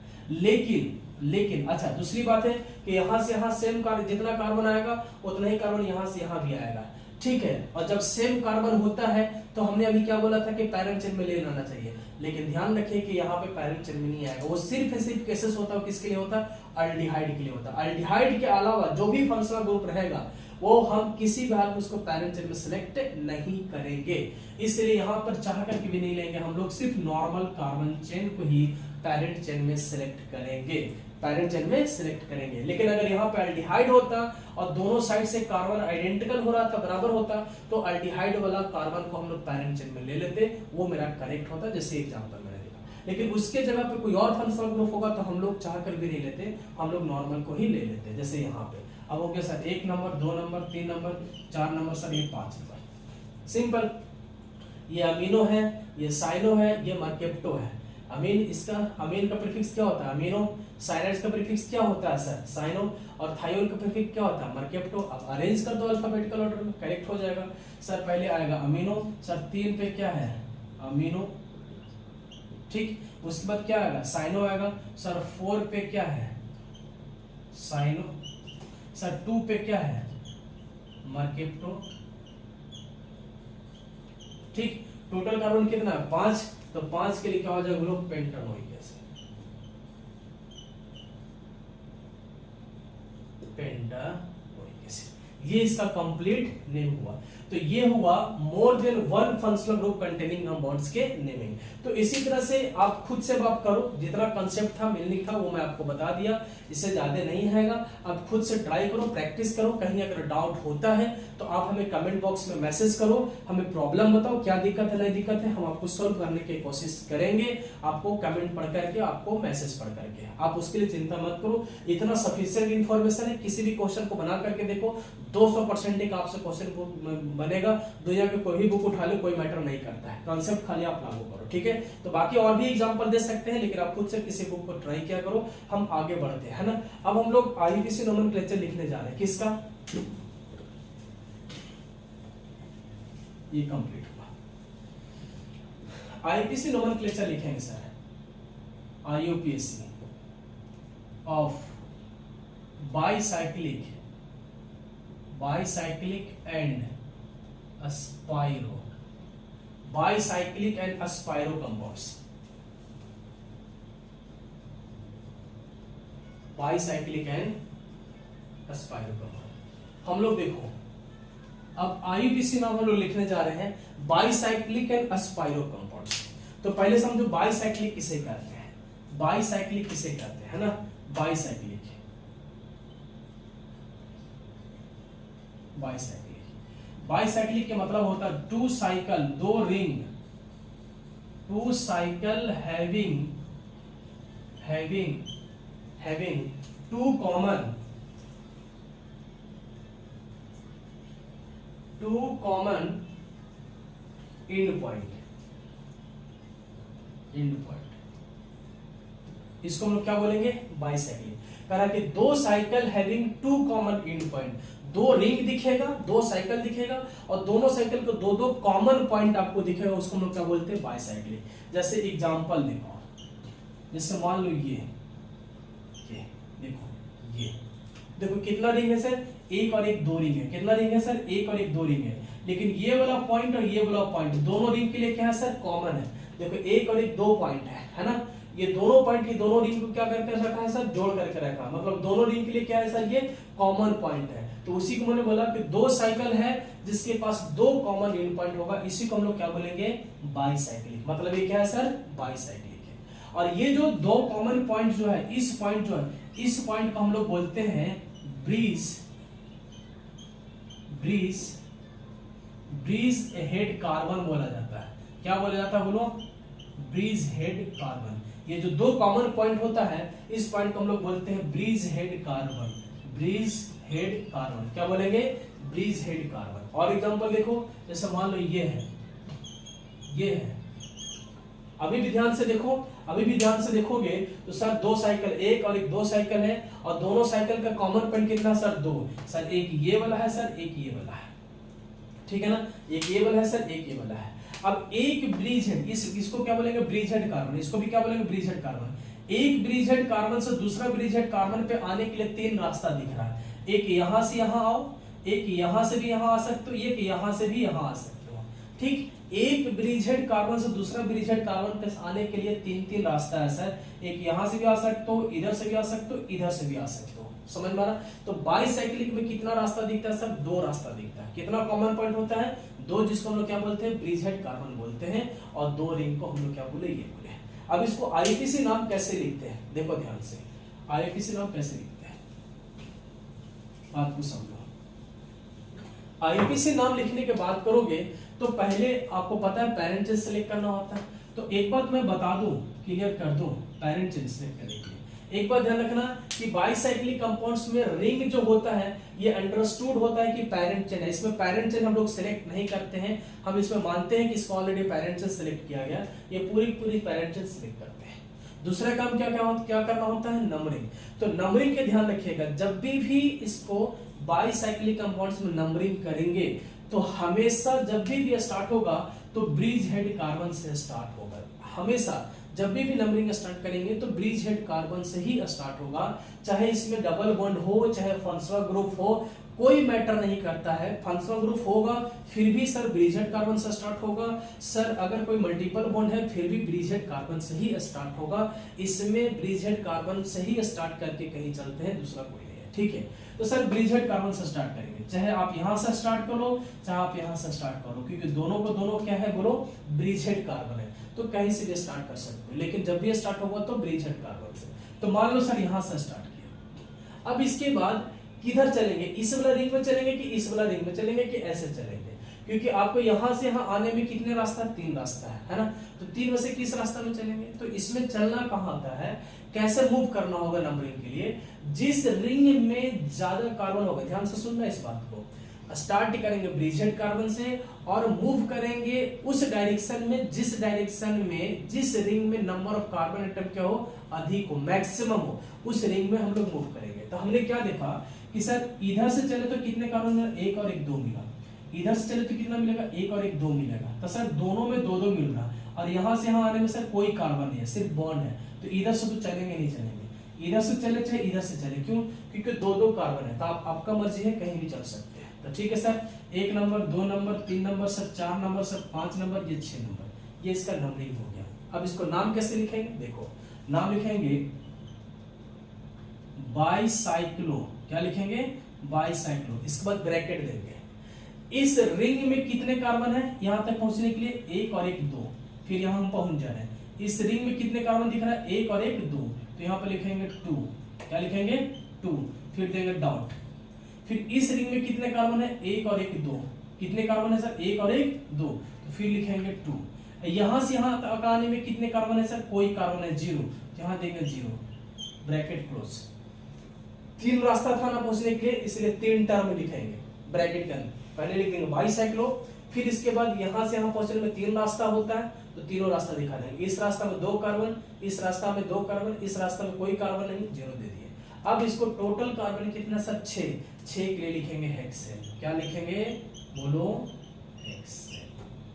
लेकिन अच्छा दूसरी बात है कि यहां से यहां सेम कार्बन, जितना कार्बन आएगा उतना ही कार्बन यहां से यहां भी आएगा, ठीक है। और जब सेम कार्बन होता है तो हमने अभी क्या बोला था कि पैरेंट चेन में ले लेना चाहिए, लेकिन ध्यान रखिए कि यहाँ पे पैरेंट चेन में नहीं आएगा। वो सिर्फ केसेस होता है, किसके लिए होता है, एल्डिहाइड के लिए होता है। एल्डिहाइड के अलावा जो भी फंक्शनल ग्रुप रहेगा वो हम किसी भी हाल में उसको पैरेंट चेन में सिलेक्ट नहीं करेंगे। इसलिए यहाँ पर चाह करके भी नहीं लेंगे, हम लोग सिर्फ नॉर्मल कार्बन चेन को ही पैरेंट चेन में सिलेक्ट करेंगे, लेकिन अगर यहाँ पे एल्डिहाइड होता और दोनों साइड से कार्बन आइडेंटिकल हो रहा था, बराबर होता, तो एल्डिहाइड वाला कार्बन को हम लोग पैरेंट चेन में ले लेते, वो मेरा करेक्ट होता, जैसे एग्जांपल मैंने दिया। लेकिन उसके जगह पे कोई और फंक्शनल ग्रुप होगा तो हम लोग चाह कर भी नहीं लेते, हम लोग नॉर्मल को ही ले लेते हैं। जैसे यहाँ पे अब हो गया sir 1 number, 2 number, 3 number, 4 number sir, ये 5 नंबर। सिंपल। ये अमीनो है, ये साइनो है, ये मर्केप्टो है। अमीन, इसका अमीन का प्रीफिक्स क्या होता है? अमीनो। साइनाइड्स का प्रीफिक्स क्या होता है सर? साइनो। और थायोल का प्रीफिक्स क्या होता है? मर्केप्टो। अब अरेंज कर दो अल्फाबेटिकल ऑर्डर में, करेक्ट हो जाएगा सर। पहले आएगा अमीनो सर, 3 पे क्या है? अमीनो, ठीक। उसके बाद क्या आएगा? साइनो आएगा सर। 4 पे क्या है? Cyano sir. 2 पे क्या है? मर्केप्टो, ठीक। टोटल कार्बन कितना है? 5। तो 5 के लिए क्या हो जाएगा लोग? Pentanoic acid, pentanoic acid. ये इसका कंप्लीट नेम हुआ। तो ये हुआ more than one functional group containing compounds के नेमिंग। तो इसी तरह से आप खुद से बात करो, जितना कंसेप्ट था मिलने का वो मैं आपको बता दिया, इससे ज्यादा नहीं हैगा। आप खुद से ट्राई करो, प्रैक्टिस करो। कहीं अगर डाउट होता है तो आप हमें कमेंट बॉक्स में मैसेज करो, हमें प्रॉब्लम बताओ, क्या दिक्कत है नहीं दिक्कत है, हम आपको सॉल्व करने की कोशिश करेंगे। आपको कमेंट पढ़ करके, आपको मैसेज पढ़ करके, आप उसके लिए चिंता मत करो। इतना सफिशिएंट इन्फॉर्मेशन है। किसी भी क्वेश्चन को बना करके देखो, 200% एक आपसे क्वेश्चन बनेगा। दुनिया में कोई भी बुक उठा लो, कोई मैटर नहीं करता है, कॉन्सेप्ट खाली आप लागू करो, ठीक है। तो बाकी और भी एग्जांपल दे सकते हैं, लेकिन आप खुद से किसी बुक को ट्राई किया करो। हम आगे बढ़ते हैं ना। अब हम लोग आईपीसी नोमेनक्लेचर लिखने जा रहे हैं। किसका? ये कंप्लीट हुआ। आईपीसी नोमेनक्लेचर लिखेंगे sir, IUPAC of bicyclic and spiro compounds. Bicyclic and spiro compound. हम लोग देखो, अब आईयूपीसी नाम हम लोग लिखने जा रहे हैं बाईसाइक्लिक एंड स्पाइरो कंपाउंड्स। तो पहले समझो बाईसाइक्लिक किसे कहते हैं? बाईसाइक्लिक किसे कहते हैं, है ना? बाईसाइक्लिक बाईसाइक्लिक के मतलब होता है 2 cycle, 2 ring, 2 cycle having 2 common end point। इसको हम लोग क्या बोलेंगे? बाईसाइक्लिक। कह रहा है कि 2 cycle having 2 common and point. 2 ring दिखेगा, 2 साइकिल दिखेगा, और दोनों साइकिल को 2 कॉमन पॉइंट आपको दिखेगा, उसको हम लोग क्या बोलते हैं? बाईसाइक्लिक। जैसे एग्जांपल देखो, जैसे मान लो ये देखो कितना रिंग है सर? 1 और 1 2 रिंग है। कितना रिंग है सर? 1 और 1 2 रिंग है। लेकिन ये वाला पॉइंट और ये वाला पॉइंट दोनों रिंग के लिए क्या है सर? कॉमन है। देखो 1 और 1 2 पॉइंट है ना? ये दोनों पॉइंट, ये दोनों रिंग को क्या करके रखा है सर? जोड़ करके रखा है। मतलब दोनों रिंग के लिए क्या है सर? ये कॉमन पॉइंट है। तो उसी को मैंने बोला कि 2 साइकिल है जिसके पास 2 कॉमन एंड पॉइंट होगा, इसी को हम लोग क्या बोलेंगे? बाईसाइक्लिक। मतलब ये क्या है सर? बाईसाइक्लिक है। और ये जो 2 कॉमन पॉइंट जो है, इस पॉइंट जो है, इस पॉइंट को हम लोग बोलते हैं ब्रीज हेड कार्बन बोला जाता है। क्या बोला जाता है बोलो? Bridgehead carbon. ये जो 2 कॉमन पॉइंट होता है, इस पॉइंट को हम लोग बोलते हैं bridgehead carbon. Bridgehead carbon क्या बोलेंगे? Bridgehead carbon. और एग्जांपल देखो, जैसे मान लो ये है। अभी भी ध्यान से देखोगे तो सर 2 साइकिल, 1 और 1 2 साइकिल है, और दोनों साइकिल का कॉमन पॉइंट कितना सर? 2। सर एक ये वाला है सर, एक ये वाला है, ठीक है ना? एक ये वाला है सर, एक ये वाला है। अब एक ब्रिज हेड, इसको क्या बोलेंगे? Bridge head carbon. इसको भी क्या बोलेंगे? Bridge head carbon. एक ब्रिज हेड कार्बन से दूसरा ब्रिज हेड कार्बन पे आने के लिए 3 रास्ता दिख रहा है। एक यहां से यहां आओ, एक यहां से भी यहां आ सकते हो, एक यहां से भी यहां आ सकते हो, ठीक। एक ब्रिज हेड कार्बन से दूसरा ब्रिज हेड कार्बन पे आने के लिए 3 रास्ता है सर। एक यहां से भी आ सकते हो, इधर से भी आ सकते हो, इधर से भी आ सकते हो। समझ में आ रहा? तो बाईसाइक्लिक में कितना रास्ता दिखता है सर? 2 रास्ता दिखता है। कितना कॉमन पॉइंट होता है? 2, जिसको हम लोग क्या बोलते हैं? ब्रिज हेड कार्बन बोलते हैं। और 2 रिंग को हम लोग क्या बोले? ये बोले। अब इसको आईपीसी नाम कैसे लिखते हैं? देखो ध्यान से, आईपीसी नाम कैसे लिखते हैं, बात को समझो। आईपीसी नाम लिखने के बाद करोगे तो पहले आपको पता है पेरेंथेसिस सेलेक्ट करना होता है। तो तो एक बात मैं बता दूं, क्लियर कर दूं पैरेंट चेन सेलेक्ट करने के लिए। एक बात ध्यान रखना कि बाइसाइक्लिक कंपाउंड्स में रिंग जो होता है ये अंडरस्टूड होता है कि पैरेंट चेन है। इसमें पैरेंट चेन हम लोग सिलेक्ट नहीं करते हैं, हम इसमें मानते हैं कि इसको ऑलरेडी पैरेंट चेन सिलेक्ट किया गया, ये पूरी पैरेंट चेन सिलेक्ट करते हैं। दूसरा काम क्या करना होता है, नंबरिंग। तो नंबरिंग के ध्यान रखिएगा, जब भी इसको बाइसाइक्लिक कंपाउंड्स में नंबरिंग करेंगे तो हमेशा जब भी स्टार्ट होगा तो ब्रिज हेड कार्बन से स्टार्ट होगा। हमेशा जब भी नंबरिंग स्टार्ट करेंगे तो ब्रिज हेड कार्बन से ही स्टार्ट होगा, चाहे इसमें डबल बॉन्ड हो चाहे फंक्शनल ग्रुप हो, कोई मैटर नहीं करता है। फंक्शनल ग्रुप होगा फिर भी सर ब्रिज हेड कार्बन से स्टार्ट होगा, सर अगर कोई मल्टीपल बॉन्ड है फिर भी ब्रिज हेड कार्बन से ही स्टार्ट होगा। इसमें ब्रिज हेड कार्बन से ही स्टार्ट करके कहीं चलते हैं, दूसरा कोई नहीं है, ठीक है। तो सर ब्रिज हेड कार्बन से स्टार्ट करेंगे, चाहे आप यहां से स्टार्ट करो चाहे आप यहां से स्टार्ट करो, क्योंकि दोनों को दोनों क्या है बोलो, ब्रिज हेड कार्बन है, तो कहीं से भी स्टार्ट कर सकते हो, लेकिन जब भी स्टार्ट होगा तो ब्रिज हेड कार्बन से। तो मान लो सर यहां से स्टार्ट किया, अब इसके बाद किधर चलेंगे, इस वाला रिंग में चलेंगे कि इस वाला रिंग में चलेंगे कि ऐसे चलेंगे, क्योंकि आपको यहां से यहां आने में कितने रास्ता, 3 रास्ता है ना। तो 3 में से किस रास्ता में चलेंगे, तो इसमें चलना कहां आता है, कैसे मूव करना होगा नंबरिंग के लिए, जिस रिंग में ज्यादा कार्बन होगा, ध्यान से सुनना इस बात को, स्टार्ट करेंगे ब्रिज हेड कार्बन से और मूव करेंगे उस डायरेक्शन में जिस डायरेक्शन में जिस रिंग में नंबर ऑफ कार्बन एटम क्या हो, अधिक हो, मैक्सिमम हो, उस रिंग में हम लोग मूव करेंगे। तो हमने क्या देखा कि सर इधर से चले तो कितने कार्बन मिला, 1 और 1 2 मिला, इधर से चले तो कितना मिलेगा, 1 और 1 2 मिलेगा। तो सर दोनों में 2 2 मिल रहा, और यहां से यहां आने में सर कोई कार्बन नहीं है, सिर्फ बॉन्ड है, तो इधर से तो चलेंगे नहीं चलेंगे, इधर से चले चाहे इधर से चले, क्यों, क्योंकि 2 2 कार्बन है, तो आपका मर्जी है कहीं भी चल सकते हैं। तो ठीक है sir, 1 number 2 number 3 number sir 4 number sir 5 number, ये 6 नंबर, ये इसका नंबरिंग हो गया। अब इसको नाम कैसे लिखेंगे, देखो नाम लिखेंगे बाइसाइक्लो, क्या लिखेंगे, बाइसाइक्लो, इसके बाद ब्रैकेट देंगे। इस रिंग में कितने कार्बन है, यहां तक पहुंचने के लिए 1 और 1 2, फिर यहां हम पहुंच जा रहे हैं, इस रिंग में कितने कार्बन दिख रहा है, 1 और 1 2, तो यहां पर लिखेंगे 2, क्या लिखेंगे 2, फिर देंगे डॉट। फिर इस रिंग में कितने कार्बन है, 1 और 1 2, कितने कार्बन है सर, 1 और 1 2, तो फिर लिखेंगे 2। यहां से यहां तक आने में कितने कार्बन है सर, कोई कार्बन है 0, यहां देंगे 0, ब्रैकेट क्लोज। 3 रास्ता था ना पहुंचने के लिए, इसलिए 3 टर्म लिखेंगे ब्रैकेट के अंदर, पहले लिख देंगे बाइसाइक्लो, फिर इसके बाद यहां से यहां पहुंचने में 3 रास्ता होता है, तो तीनों रास्ता दिखा देंगे। इस रास्ता में 2 कार्बन, इस रास्ता में 2 कार्बन, इस रास्ता में कोई कार्बन नहीं, 0 दे दिए। अब इसको टोटल कार्बन कितना सर, 6 के लिए लिखेंगे हेक्सेन, क्या लिखेंगे बोलो, हेक्सेन,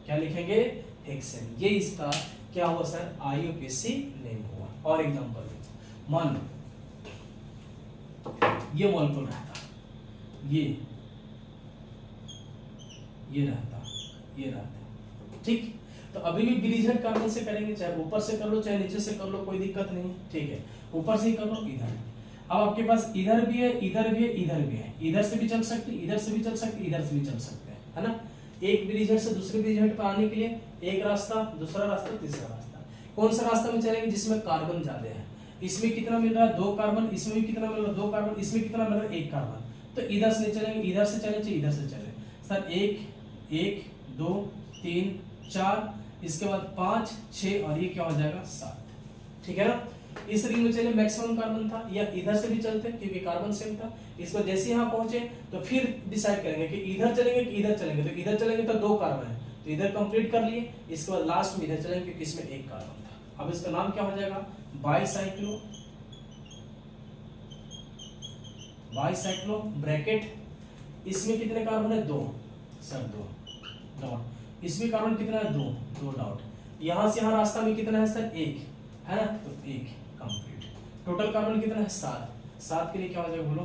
क्या लिखेंगे, हेक्सेन। ये इसका क्या हुआ सर, IUPAC नेम हुआ। और एग्जांपल मान लो ये मॉलिक्यूल रहता, ये रहता, ठीक। तो अभी भी ब्रिज हेड कार्बन से करेंगे, चाहे ऊपर से कर लो चाहे नीचे से कर लो, कोई दिक्कत नहीं, ठीक है, ऊपर से ही कर लो। इधर अब आपके पास इधर भी है, इधर भी है, इधर भी है, इधर से भी चल सकते, इधर से भी चल सकते, इधर से भी चल सकते हैं, है ना। एक ब्रिज हेड से दूसरे ब्रिज हेड पर आने के लिए एक रास्ता, दूसरा रास्ता, तीसरा रास्ता। कौन सा रास्ता में चलेंगे, जिसमें कार्बन ज्यादा है, इसमें कितना मिल रहा है, 2 कार्बन, इसमें भी कितना मिल रहा है, 2 कार्बन, इसमें कितना मिल रहा है, 1 कार्बन, तो इधर से चलेंगे, इधर से चले चाहे इधर से चले सर, 1 1 2 3 4, इसके बाद 5 6 और ये क्या हो जाएगा 7, ठीक है ना। इस रिंग में चले मैक्सिमम कार्बन था, या इधर से भी चलते क्योंकि कार्बन सेम था। इसको जैसे यहाँ पहुंचे तो फिर डिसाइड करेंगे कि इधर चलेंगे कि इधर चलेंगे, तो इधर चलेंगे तो 2 कार्बन है, तो इधर कंप्लीट कर लिए, इसके बाद लास्ट में इधर चलेंगे क्योंकि इसमें 1 कार्बन था। अब इसका नाम क्या हो जाएगा, बाइसाइक्लो, बाइसाइक्लो ब्रैकेट, इसमें कितने कार्बन है, 2 सर 2 डॉट, इसमें कार्बन कितना है, 2 डॉट, यहां से यहां रास्ता में कितना है सर, 1 है ना, तो 1 कंप्लीट। टोटल कार्बन कितना है, 7 के लिए क्या हो जाएगा बोलो,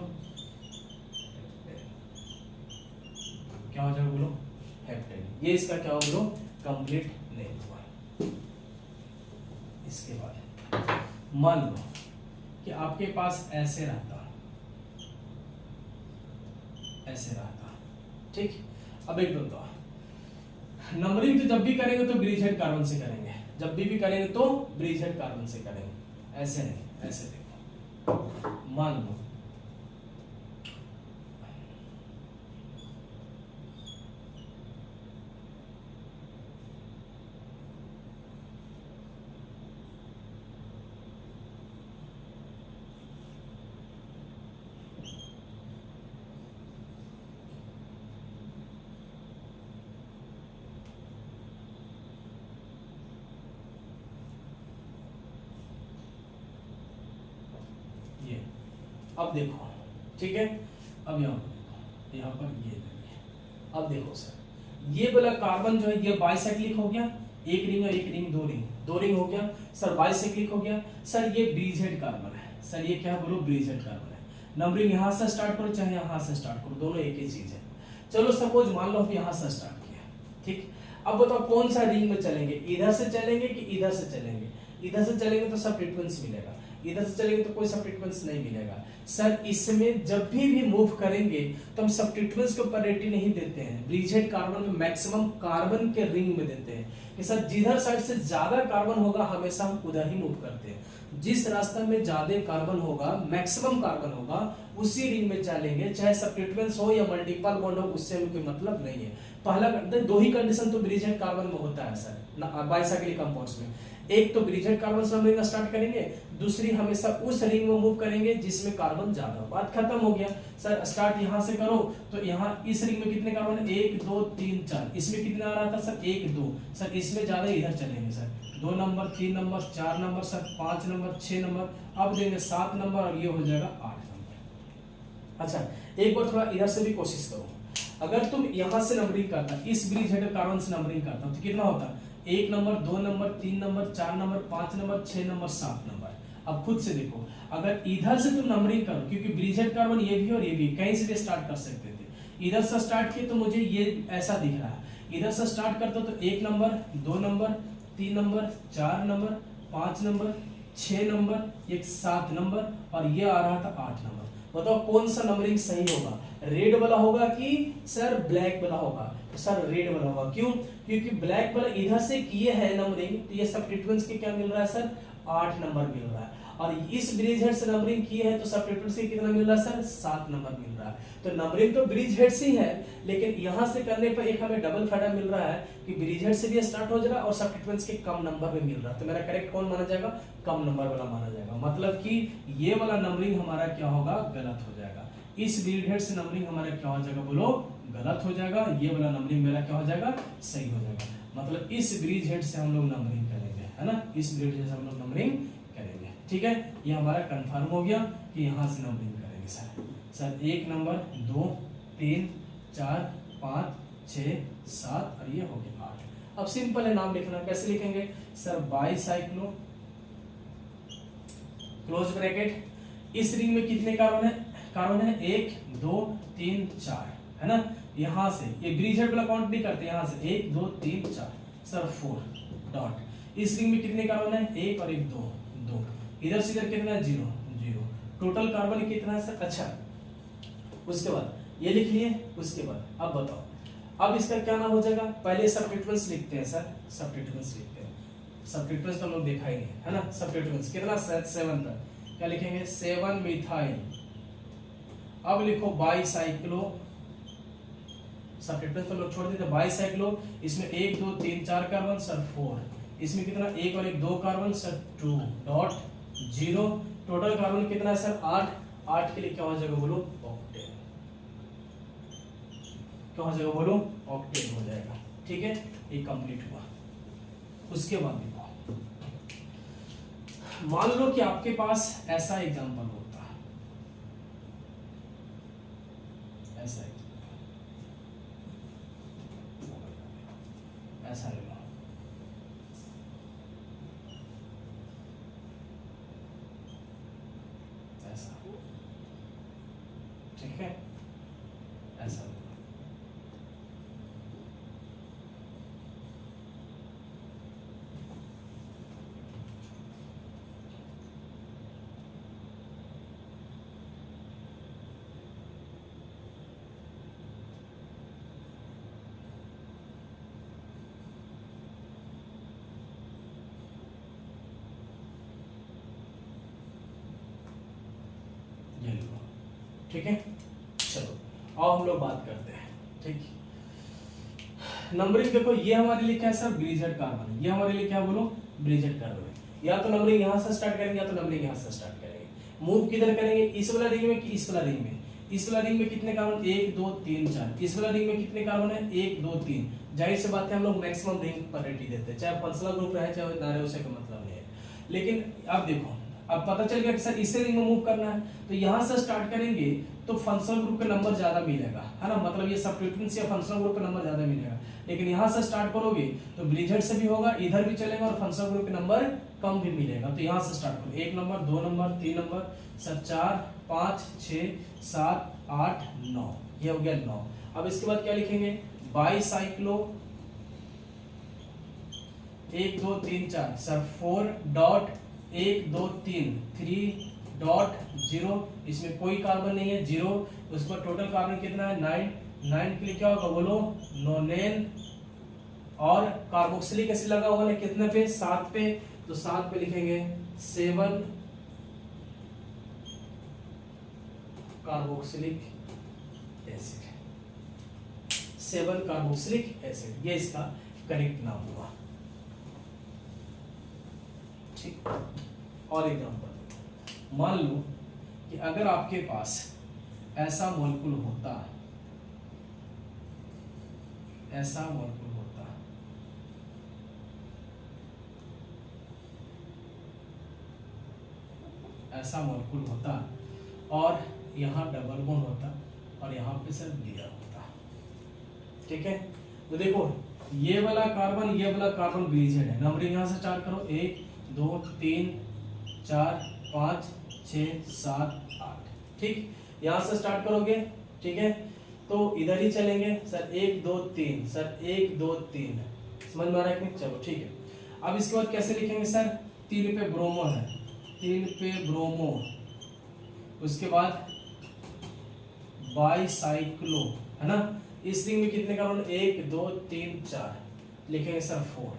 क्या हो जाएगा बोलो, हेप्टेन। ये इसका क्या हो बोलो, कंप्लीट नेम हुआ। इसके बाद मान लो कि आपके पास ऐसे रहता, ठीक। अब एक बताओ, नंबरिंग तो जब भी करेंगे तो ब्रिज हेड कार्बन से करेंगे, जब भी करेंगे तो ब्रिज हेड कार्बन से करेंगे, ऐसे नहीं, ऐसे देखो, मान लो अब देखो, ठीक है, अब यहाँ पर ये देंगे। अब देखो सर, ये वाला कार्बन जो है ये बाइसाइक्लिक हो गया, एक रिंग और एक रिंग, दो रिंग हो गया सर, बाइसाइक्लिक हो गया सर। ये ब्रिजहेड कार्बन है सर, ये क्या बोलो, ब्रिजहेड कार्बन है। नंबरिंग यहाँ से स्टार्ट करो चाहे यहाँ से स्टार्ट करो, दोनों एक ही चीज है। चलो सपोज मान लो यहाँ से स्टार्ट किया, ठीक। अब बताओ कौन सा रिंग में चलेंगे, इधर से चलेंगे कि इधर से चलेंगे? इधर से चलेंगे तो सब्स्टिट्यूएंट्स मिलेगा, इधर से चलेंगे तो कोई सब्स्टिट्यूएंट्स नहीं मिलेगा सर। इसमें जब भी मूव करेंगे तो हम सब्स्टिट्यूएंट्स के ऊपर रेटिंग नहीं देते हैं। ब्रिजहेड कार्बन में मैक्सिमम कार्बन के रिंग में देते हैं कि सर जिधर साइड से ज्यादा कार्बन होगा हमेशा हम उधर ही मूव करते हैं। जिस रास्ते में ज्यादा कार्बन होगा, मैक्सिमम कार्बन होगा, उसी रिंग में चलेंगे, चाहे सब्स्टिट्यूएंट्स हो या मल्टीपल बॉन्ड हो, उससे हमें कोई मतलब नहीं है। पहला दो ही कंडीशन तो ब्रिजहेड कार्बन में होता है सर बाइसाइक्लिक कंपाउंड्स में। एक तो ब्रिजहेड कार्बन से नंबरिंग स्टार्ट करेंगे, दूसरी हमेशा उस रिंग में मूव करेंगे जिसमें कार्बन ज्यादा हो। बात खत्म हो गया सर। स्टार्ट यहां से करो तो यहाँ इस रिंग में कितने कार्बन है, 1 2 3 4, इसमें कितना आ रहा था सर 1 2 सर, इसमें ज्यादा इधर चलेंगे sir, 2 number 3 number 4 number sir, 5 number 6 number, अब देंगे 7 नंबर और ये हो जाएगा 8 नंबर। अच्छा एक बार थोड़ा इधर से भी कोशिश करो, अगर तुम यहाँ से नंबरिंग करता, इस ब्रिजहेड कार्बन से नंबरिंग करता तो कितना होता, 1 number 2 number 3 number 4 number 5 number 6 number 7 number. अब खुद से देखो, अगर इधर से तुम नंबरिंग करो, क्योंकि ब्रिजहेड कार्बन ये भी और ये भी कहीं से भी स्टार्ट कर सकते थे। इधर से स्टार्ट किए तो मुझे ये ऐसा दिख रहा है, इधर से स्टार्ट करता तो 1 number 2 number 3 number 4 number 5 number 6 number, एक 7 नंबर और ये आ रहा था 8 नंबर। बताओ कौन सा नंबरिंग सही होगा, रेड वाला होगा कि सर ब्लैक वाला होगा? तो सर रेड वाला होगा। क्यों? क्योंकि ब्लैक वाला इधर से किए है नंबरिंग तो ये सब्स्टिट्यूएंट्स के क्या मिल रहा है सर, 8 नंबर मिल रहा है, और इस ब्रिजहेड से नंबरिंग की है तो सब्स्टिट्यूएंट्स से कितना मिल रहा है सर, 7 नंबर मिल रहा है। तो नंबरिंग तो ब्रिजहेड से ही है, लेकिन यहां से करने पर एक हमें डबल फायदा मिल रहा है कि ब्रिजहेड से भी स्टार्ट हो जाएगा और सब्स्टिट्यूएंट्स के कम नंबर में मिल रहा है। तो मेरा करेक्ट कौन माना जाएगा, कम नंबर वाला माना जाएगा। मतलब कि ये वाला नंबरिंग हमारा क्या होगा, गलत हो जाएगा। इस ब्रिजहेड से नंबरिंग हमारा क्या हो जाएगा, बोलो गलत हो जाएगा। ये वाला नंबरिंग मेरा क्या हो जाएगा, सही हो जाएगा। मतलब इस ब्रिजहेड से हम लोग नंबरिंग करेंगे, है ना, इस ब्रिजहेड से हम लोग नंबरिंग करेंगे। ठीक है, ये हमारा कंफर्म हो गया कि यहाँ से नंबरिंग करेंगे सर 1 नंबर 2 3 4 5 6 7 और ये हो गया 8। अब सिंपल है नाम लिखना, कैसे लिखेंगे सर, बाईसाइक्लो क्लोज ब्रैकेट, इस रिंग में कितने कार्बन है, कार्बन है 1 2 3 4, है ना। यहां से ये ब्रिजहेड वाला काउंट नहीं करते, यहां से 1 2 3 4 सर 4 डॉट। इस रिंग में कितने कार्बन है, 1 और 1 2 2, इधर से इधर कितना है 0 0, टोटल कार्बन कितना है सर। अच्छा उसके बाद ये लिख लिए, उसके बाद अब बताओ अब इसका क्या नाम हो जाएगा। पहले सब्स्टिट्यूएंट्स लिखते हैं सर, सब्स्टिट्यूएंट्स लिखते हैं, सब्स्टिट्यूएंट्स तो हम लोग देखा ही नहीं, है ना। सब्स्टिट्यूएंट्स कितना 7 तक, क्या लिखेंगे 7 मिथाइल। अब लिखो बाईसाइक्लो, सब्स्टिट्यूएंट्स तो लोग छोड़ देते, बाईसाइक्लो, इसमें 1 2 3 4 कार्बन सर 4, इसमें कितना 1 और 1 2 carbon sir 2 dot 0, total carbon कितना है सर 8। 8 के लिए क्या हो जाएगा बोलो, ऑक्टेन। क्या हो जाएगा बोलो, ऑक्टेन हो जाएगा। ठीक है, ये कंप्लीट हुआ। उसके बाद देखो, मान लो कि आपके पास ऐसा एग्जांपल होता है, ऐसा ऐसा लेना, ऐसा, ठीक है, ऐसा लेना। ठीक है, चलो अब हम लोग बात करते हैं। ठीक, नंबरिंग देखो, ये हमारे लिए क्या है सर, ब्रिजहेड कार्बन, ये हमारे लिए क्या बोलो, ब्रिजहेड कार्बन है। या तो नंबरिंग यहां से स्टार्ट करेंगे या तो नंबरिंग यहां से स्टार्ट करेंगे। मूव किधर करेंगे, इस वाला रिंग में कि इस वाला रिंग में। इस वाला रिंग में कितने कार्बन, 1 2 3 4, इस वाला रिंग में कितने कार्बन है 1 2 3। जाहिर सी बात है हम लोग मैक्सिमम रिंग पर रेटी देते हैं, चाहे फंक्शनल ग्रुप रहे चाहे ना रहे, उसे कोई मतलब नहीं है। लेकिन अब देखो अब पता चल गया कि सर इसे रिंग में मूव करना है, तो यहाँ से स्टार्ट करेंगे तो फंक्शनल ग्रुप का नंबर ज्यादा मिलेगा, है ना, मतलब ये सब्स्टिट्यूएंट्स या फंक्शनल ग्रुप का नंबर ज्यादा मिलेगा। लेकिन यहाँ से स्टार्ट करोगे तो ब्रिजहेड से भी होगा, इधर भी चलेगा और फंक्शनल ग्रुप का नंबर कम भी मिलेगा। तो यहाँ से स्टार्ट करो, 1 नंबर, 2 नंबर, 3 नंबर, सर 4, 5, 6, 7, 8, 9, ये हो गया 9। अब इसके बाद क्या लिखेंगे, बाईसाइक्लो 1 2 3 4 सर 4.123 3.0, इसमें कोई कार्बन नहीं है 0, उसका टोटल कार्बन कितना है 9 के लिए क्या होगा बोलो नोनेन, और कार्बोक्सिलिक एसिड लगा हुआ है कितने पे 7 पे, तो 7 पे लिखेंगे 7 कार्बोक्सिलिक एसिड, 7 कार्बोक्सिलिक एसिड, ये इसका करेक्ट नाम हुआ। ठीक, और एग्जांपल मान लो कि अगर आपके पास ऐसा मॉलिक्यूल होता, ऐसा मॉलिक्यूल होता, ऐसा मॉलिक्यूल होता और यहाँ डबल बॉन्ड होता और यहाँ पे सिर्फ लिया होता, ठीक है। तो देखो ये वाला कार्बन ब्रिजहेड है, नंबरिंग यहाँ से स्टार्ट करो 1 2 3 4 5 6 7 8, ठीक, यहाँ से स्टार्ट करोगे, ठीक है, तो इधर ही चलेंगे सर 1 2 3, सर 1 2 3, समझ में आ रहा है कि चलो ठीक है। अब इसके बाद कैसे लिखेंगे सर, 3 पे ब्रोमो है, 3 पे ब्रोमो, उसके बाद बाईसाइक्लो, है ना, इस रिंग में कितने कार्बन 1 2 3 4, लिखेंगे सर 4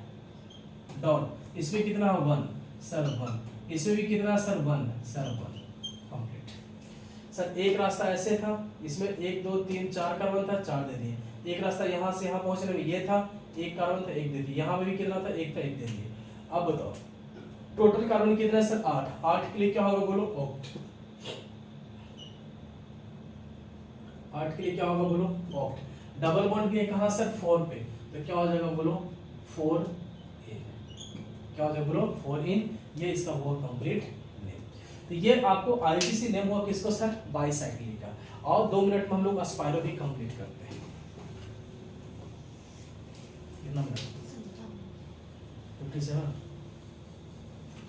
डॉट, इसमें कितना 1 सर 1, इसमें भी कितना सर 1 सर 1, कंप्लीट। सर एक रास्ता ऐसे था, इसमें 1 2 3 4 कार्बन था, 4 दे दिए। एक रास्ता यहाँ से यहाँ पहुंचने में ये था, 1 कार्बन था, 1 दे दिए। यहाँ पे भी कितना था, 1 था, 1 दे दिए। अब बताओ टोटल कार्बन कितना है सर 8, 8 के लिए क्या होगा बोलो ऑक्ट, 8 के लिए क्या होगा बोलो ऑक्ट। डबल बॉन्ड भी है कहाँ सर 4 पे, तो क्या हो जाएगा बोलो 4 इन, क्या हो जाएगा बोलो 4 इन, ये इसका हुआ कंप्लीट नेम। तो ये आपको आईटीसी नेम हुआ किसको सर, बाईसाइक्लिक का। और 2 मिनट में हम लोग एस्पायरो भी कंप्लीट करते हैं। कितना मिनट 57,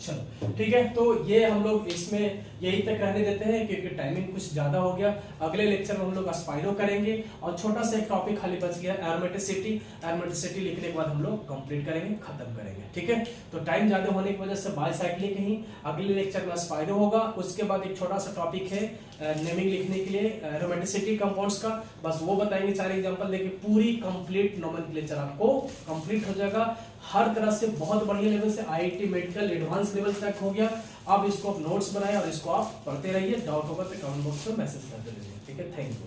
चलो ठीक है। तो ये हम लोग इसमें यही तक रहने देते हैं क्योंकि टाइमिंग कुछ ज्यादा हो गया। अगले लेक्चर में हम लोग एस्पायरो करेंगे और छोटा सा एक टॉपिक खाली बच गया एरोमेटिसिटी। एरोमेटिसिटी लिखने के बाद हम लोग कंप्लीट करेंगे, खत्म करेंगे, ठीक है। तो टाइम ज्यादा होने की वजह से बाईसाइक्लिक ही अगले लेक्चर में एस्पायरो होगा। उसके बाद एक छोटा सा टॉपिक है नेमिंग लिखने के लिए एरोमेटिसिटी कंपाउंड्स का, बस वो बताएंगे 4 एग्जांपल देके पूरी कंप्लीट नोमेनक्लेचर आपको कंप्लीट हो जाएगा। हर तरह से बहुत बढ़िया लेवल से आईआईटी मेडिकल एडवांस लेवल तक हो गया। अब इसको आप नोट्स बनाए और इसको आप पढ़ते रहिए। डाउट होगा तो कमेंट बॉक्स में मैसेज करते रहिए, ठीक है। Thank you.